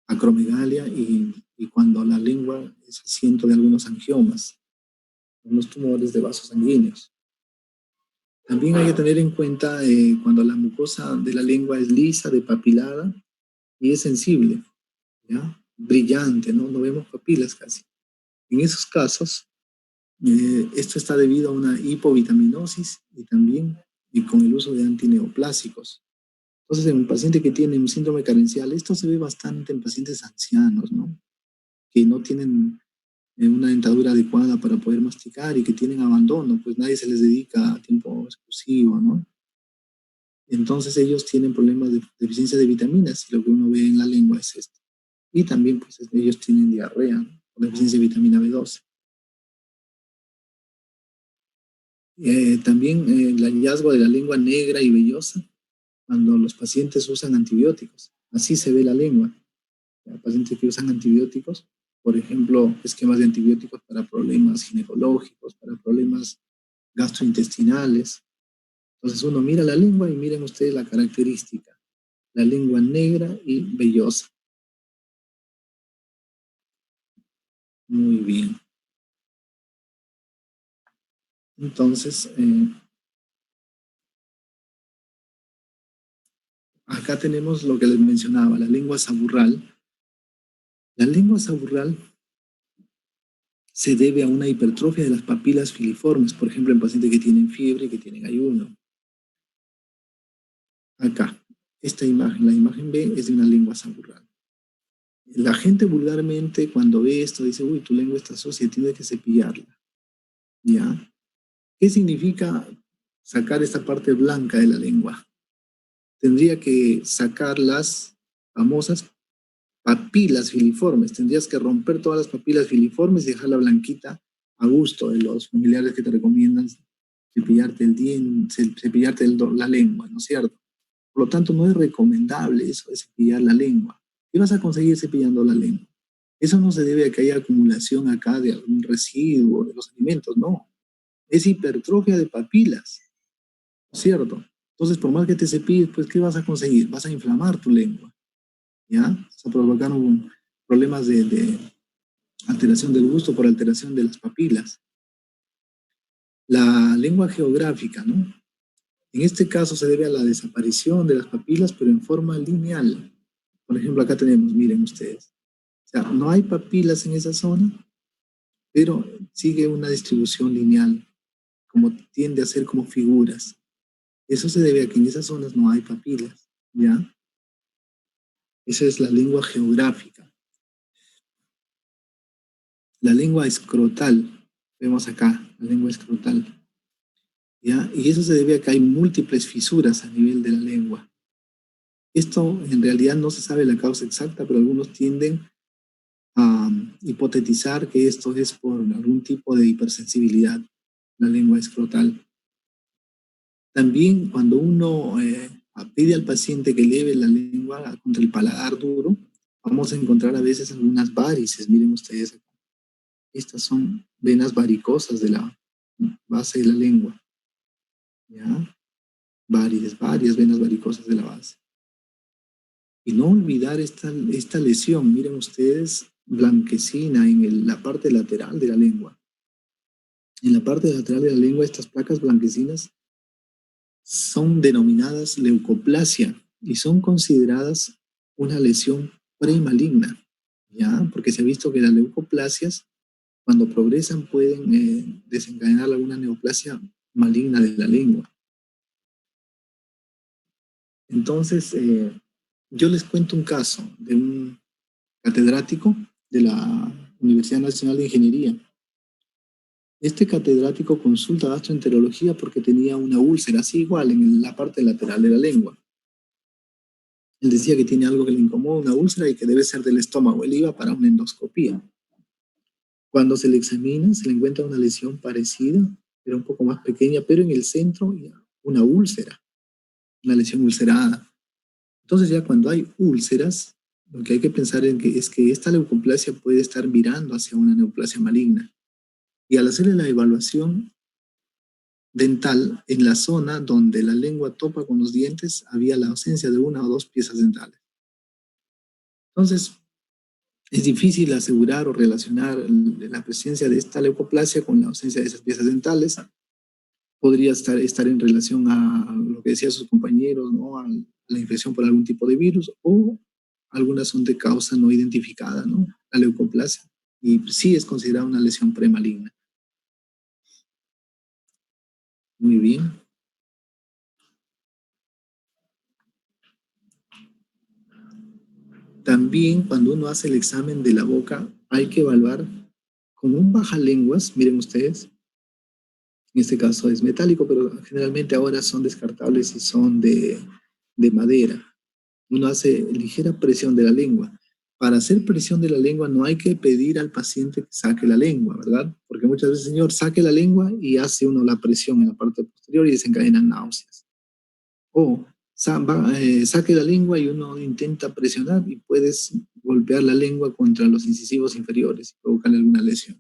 Speaker 1: acromegalia y cuando la lengua es asiento de algunos angiomas, unos tumores de vasos sanguíneos. También hay que tener en cuenta cuando la mucosa de la lengua es lisa, depapilada y es sensible, ¿ya? Brillante, ¿no? No vemos papilas casi. En esos casos, esto está debido a una hipovitaminosis y también con el uso de antineoplásicos. Entonces, en un paciente que tiene un síndrome carencial, esto se ve bastante en pacientes ancianos, ¿no? Que no tienen una dentadura adecuada para poder masticar y que tienen abandono, pues nadie se les dedica a tiempo exclusivo, ¿no? Entonces ellos tienen problemas de deficiencia de vitaminas y lo que uno ve en la lengua es esto. Y también pues ellos tienen diarrea, ¿no? Por deficiencia de vitamina B12. También el hallazgo de la lengua negra y vellosa cuando los pacientes usan antibióticos. Así se ve la lengua. Pacientes que usan antibióticos, por ejemplo, esquemas de antibióticos para problemas ginecológicos, para problemas gastrointestinales. Entonces uno mira la lengua y miren ustedes la característica, la lengua negra y vellosa. Muy bien. Entonces, acá tenemos lo que les mencionaba, la lengua saburral. La lengua saburral se debe a una hipertrofia de las papilas filiformes, por ejemplo, en pacientes que tienen fiebre y que tienen ayuno. Acá, esta imagen, la imagen B, es de una lengua saburral. La gente vulgarmente cuando ve esto dice, uy, tu lengua está sucia, tienes que cepillarla. ¿Ya? ¿Qué significa sacar esta parte blanca de la lengua? Tendría que sacar las famosas papilas filiformes. Tendrías que romper todas las papilas filiformes y dejarla blanquita a gusto de los familiares que te recomiendan cepillarte el diente, cepillarte la lengua, ¿no es cierto? Por lo tanto, no es recomendable eso de cepillar la lengua. ¿Qué vas a conseguir cepillando la lengua? Eso no se debe a que haya acumulación acá de algún residuo de los alimentos, no. Es hipertrofia de papilas, ¿no es cierto? Entonces, por más que te cepilles, pues, ¿qué vas a conseguir? Vas a inflamar tu lengua, ¿ya? Vas a provocar problemas de alteración del gusto por alteración de las papilas. La lengua geográfica, ¿no? En este caso se debe a la desaparición de las papilas, pero en forma lineal. Por ejemplo, acá tenemos, miren ustedes. O sea, no hay papilas en esa zona, pero sigue una distribución lineal, como tiende a ser como figuras. Eso se debe a que en esas zonas no hay papilas, ¿ya? Esa es la lengua geográfica. La lengua escrotal, vemos acá, la lengua escrotal, ¿ya? Y eso se debe a que hay múltiples fisuras a nivel de la lengua. Esto en realidad no se sabe la causa exacta, pero algunos tienden a hipotetizar que esto es por algún tipo de hipersensibilidad, la lengua escrotal. También cuando uno pide al paciente que eleve la lengua contra el paladar duro, vamos a encontrar a veces algunas varices. Miren ustedes acá. Estas son venas varicosas de la base de la lengua. ¿Ya? Varias venas varicosas de la base. Y no olvidar esta lesión, miren ustedes, blanquecina en la parte lateral de la lengua. En la parte lateral de la lengua, estas placas blanquecinas son denominadas leucoplasia. y son consideradas una lesión premaligna, ¿ya? Porque se ha visto que las leucoplasias, cuando progresan, pueden desencadenar alguna neoplasia maligna de la lengua. Entonces, yo les cuento un caso de un catedrático de la Universidad Nacional de Ingeniería. Este catedrático consulta gastroenterología porque tenía una úlcera, así igual, en la parte lateral de la lengua. Él decía que tiene algo que le incomoda, una úlcera, y que debe ser del estómago. Él iba para una endoscopía. Cuando se le examina, se le encuentra una lesión parecida, pero un poco más pequeña, pero en el centro una úlcera, una lesión ulcerada. Entonces ya cuando hay úlceras, lo que hay que pensar es que esta leucoplasia puede estar virando hacia una neoplasia maligna. Y al hacerle la evaluación dental, en la zona donde la lengua topa con los dientes, había la ausencia de una o dos piezas dentales. Entonces, es difícil asegurar o relacionar la presencia de esta leucoplasia con la ausencia de esas piezas dentales. Podría estar en relación a lo que decían sus compañeros, ¿no? A la infección por algún tipo de virus, o algunas son de causa no identificada, ¿no? La leucoplasia. Y sí es considerada una lesión premaligna. Muy bien. También cuando uno hace el examen de la boca, hay que evaluar con un bajalenguas, miren ustedes, en este caso es metálico, pero generalmente ahora son descartables y son de madera. Uno hace ligera presión de la lengua. Para hacer presión de la lengua no hay que pedir al paciente que saque la lengua, ¿verdad? Porque muchas veces, señor, saque la lengua y hace uno la presión en la parte posterior y desencadenan náuseas. O saque la lengua y uno intenta presionar y puedes golpear la lengua contra los incisivos inferiores y provocarle alguna lesión.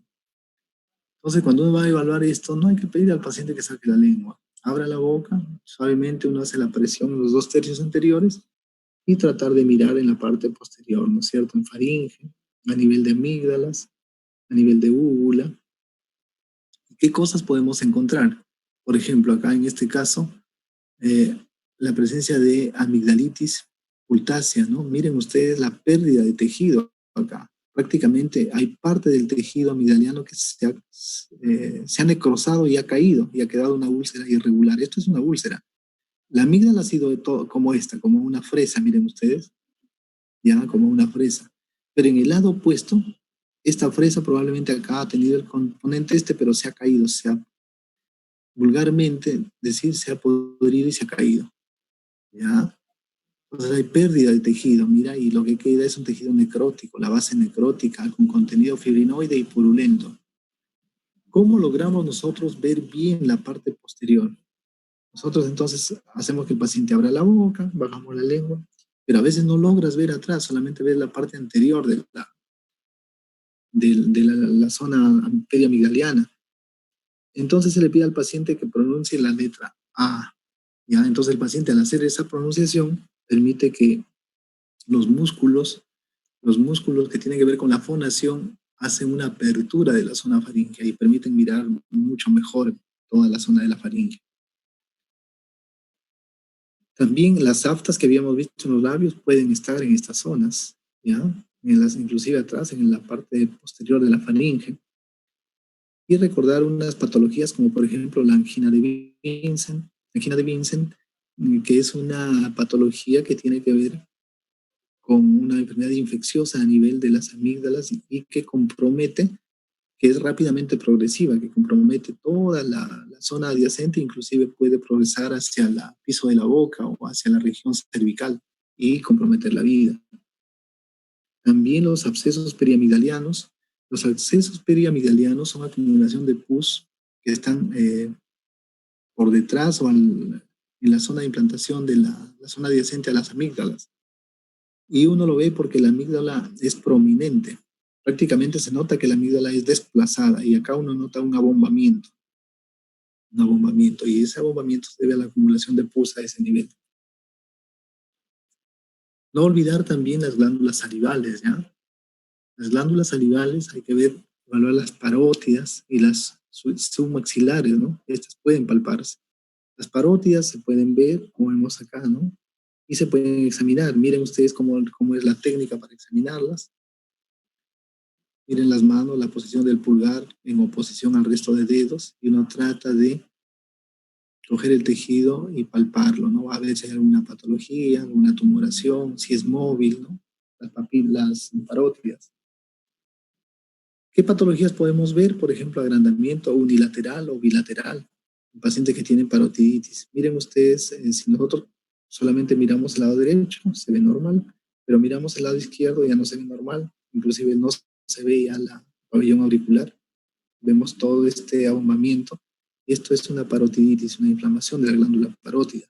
Speaker 1: Entonces, cuando uno va a evaluar esto, no hay que pedir al paciente que saque la lengua. Abra la boca, suavemente uno hace la presión en los 2/3 anteriores y tratar de mirar en la parte posterior, ¿no es cierto? En faringe, a nivel de amígdalas, a nivel de úvula. ¿Qué cosas podemos encontrar? Por ejemplo, acá en este caso, eh, la presencia de amigdalitis pultácea, ¿no? Miren ustedes la pérdida de tejido acá. Prácticamente hay parte del tejido amigdaliano que se ha necrosado y ha caído y ha quedado una úlcera irregular. Esto es una úlcera. La amígdala ha sido de todo, como esta, como una fresa, miren ustedes, ya como una fresa. Pero en el lado opuesto, esta fresa probablemente acá ha tenido el componente pero se ha caído, vulgarmente decir, se ha podrido y se ha caído, ¿ya? Entonces hay pérdida de tejido, mira, y lo que queda es un tejido necrótico, la base necrótica con contenido fibrinoide y purulento. ¿Cómo logramos nosotros ver bien la parte posterior? Nosotros entonces hacemos que el paciente abra la boca, bajamos la lengua, pero a veces no logras ver atrás, solamente ves la parte anterior de la zona periamigdaliana. Entonces se le pide al paciente que pronuncie la letra A, ¿ya? Entonces el paciente, al hacer esa pronunciación, permite que los músculos que tienen que ver con la fonación hacen una apertura de la zona faríngea y permiten mirar mucho mejor toda la zona de la faringe. También las aftas que habíamos visto en los labios pueden estar en estas zonas, ¿ya? Inclusive atrás, en la parte posterior de la faringe. Y recordar unas patologías como por ejemplo la angina de Vincent, que es una patología que tiene que ver con una enfermedad infecciosa a nivel de las amígdalas y que compromete, que es rápidamente progresiva, que compromete toda la zona adyacente, inclusive puede progresar hacia el piso de la boca o hacia la región cervical y comprometer la vida. También los abscesos periamigdalianos. Los abscesos periamigdalianos son acumulación de pus que están por detrás o en la zona de implantación de la zona adyacente a las amígdalas. Y uno lo ve porque la amígdala es prominente. Prácticamente se nota que la amígdala es desplazada y acá uno nota un abombamiento. Y ese abombamiento se debe a la acumulación de pus a ese nivel. No olvidar también las glándulas salivales, ¿ya? Las glándulas salivales hay que evaluar las parótidas y las submaxilares, ¿no? Estas pueden palparse. Las parótidas se pueden ver, como vemos acá, ¿no? y se pueden examinar. Miren ustedes cómo es la técnica para examinarlas. Miren las manos, la posición del pulgar en oposición al resto de dedos, y uno trata de coger el tejido y palparlo, ¿no? A ver si hay alguna patología, alguna tumoración, si es móvil, ¿no? Las papilas parótidas. ¿Qué patologías podemos ver? Por ejemplo, agrandamiento unilateral o bilateral. En pacientes que tienen parotiditis. Miren ustedes, si nosotros solamente miramos el lado derecho, se ve normal, pero miramos el lado izquierdo, ya no se ve normal. Inclusive no se ve ya la pabellón auricular. Vemos todo este abombamiento. Esto es una parotiditis, una inflamación de la glándula parótida.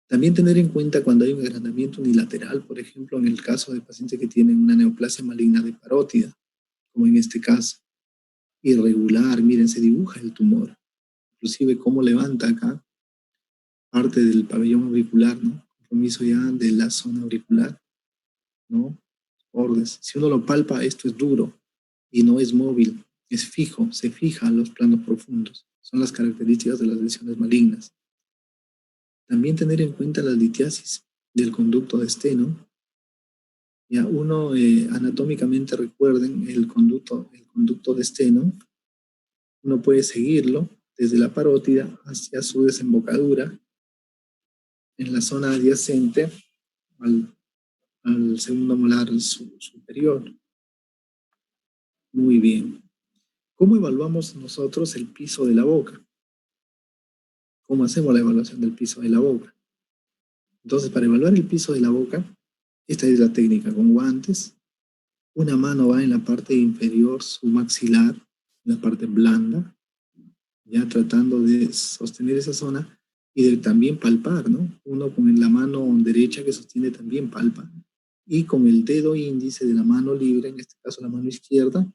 Speaker 1: También tener en cuenta cuando hay un agrandamiento unilateral, por ejemplo, en el caso de pacientes que tienen una neoplasia maligna de parótida, como en este caso, irregular, miren, se dibuja el tumor, inclusive cómo levanta acá parte del pabellón auricular, ¿no? Compromiso ya de la zona auricular, ¿no? Bordes. Si uno lo palpa, esto es duro y no es móvil, es fijo, se fija a los planos profundos. Son las características de las lesiones malignas. También tener en cuenta la litiasis del conducto de Steno. Ya uno, anatómicamente recuerden el conducto de Steno, uno puede seguirlo desde la parótida hacia su desembocadura en la zona adyacente al segundo molar superior. Muy bien. ¿Cómo evaluamos nosotros el piso de la boca? ¿Cómo hacemos la evaluación del piso de la boca? Entonces, para evaluar el piso de la boca, esta es la técnica con guantes. Una mano va en la parte inferior submaxilar, en la parte blanda, ya tratando de sostener esa zona y de también palpar, ¿no? Uno con la mano derecha que sostiene también palpa, y con el dedo índice de la mano libre, en este caso la mano izquierda,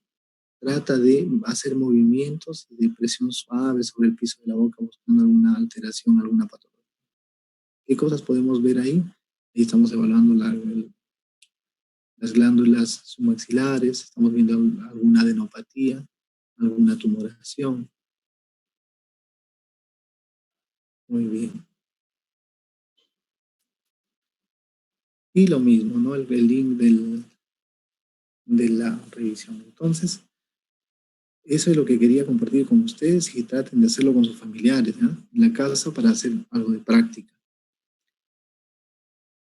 Speaker 1: trata de hacer movimientos de presión suave sobre el piso de la boca buscando alguna alteración, alguna patología. ¿Qué cosas podemos ver ahí? Ahí estamos evaluando las glándulas submaxilares, estamos viendo alguna adenopatía, alguna tumoración. Muy bien. Y lo mismo, ¿no? El link de la revisión. Entonces, eso es lo que quería compartir con ustedes, y traten de hacerlo con sus familiares, ¿no? En la casa, para hacer algo de práctica.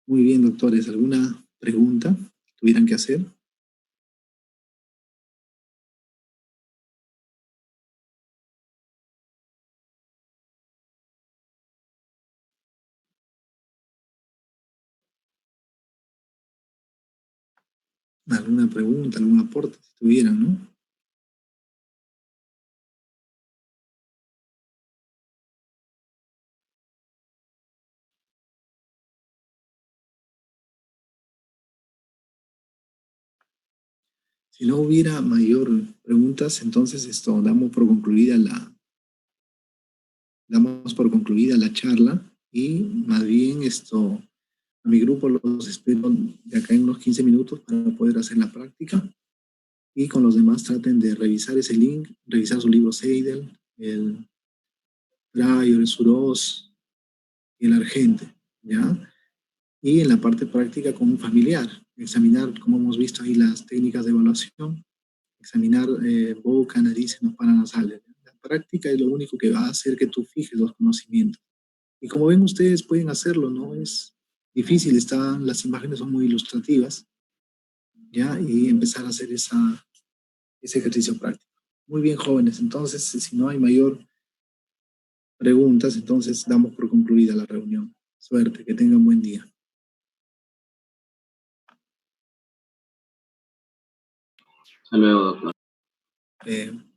Speaker 1: Muy bien, doctores. ¿Alguna pregunta que tuvieran que hacer? ¿Alguna pregunta, algún aporte si tuvieran, no? Si no hubiera mayor preguntas, entonces damos por concluida la charla, y más bien a mi grupo los espero de acá en unos 15 minutos para poder hacer la práctica, y con los demás traten de revisar ese link, revisar su libro Seidel, el Dreyer, el Suros y el Argente, ¿ya? Y en la parte práctica con un familiar, examinar, como hemos visto ahí, las técnicas de evaluación, examinar boca, nariz, senos paranasales. La práctica es lo único que va a hacer que tú fijes los conocimientos. Y como ven, ustedes pueden hacerlo, no es difícil, las imágenes son muy ilustrativas, ¿ya? Y empezar a hacer ese ejercicio práctico. Muy bien, jóvenes. Entonces, si no hay mayor preguntas, entonces damos por concluida la reunión. Suerte, que tengan buen día.
Speaker 3: Hasta luego, doctor.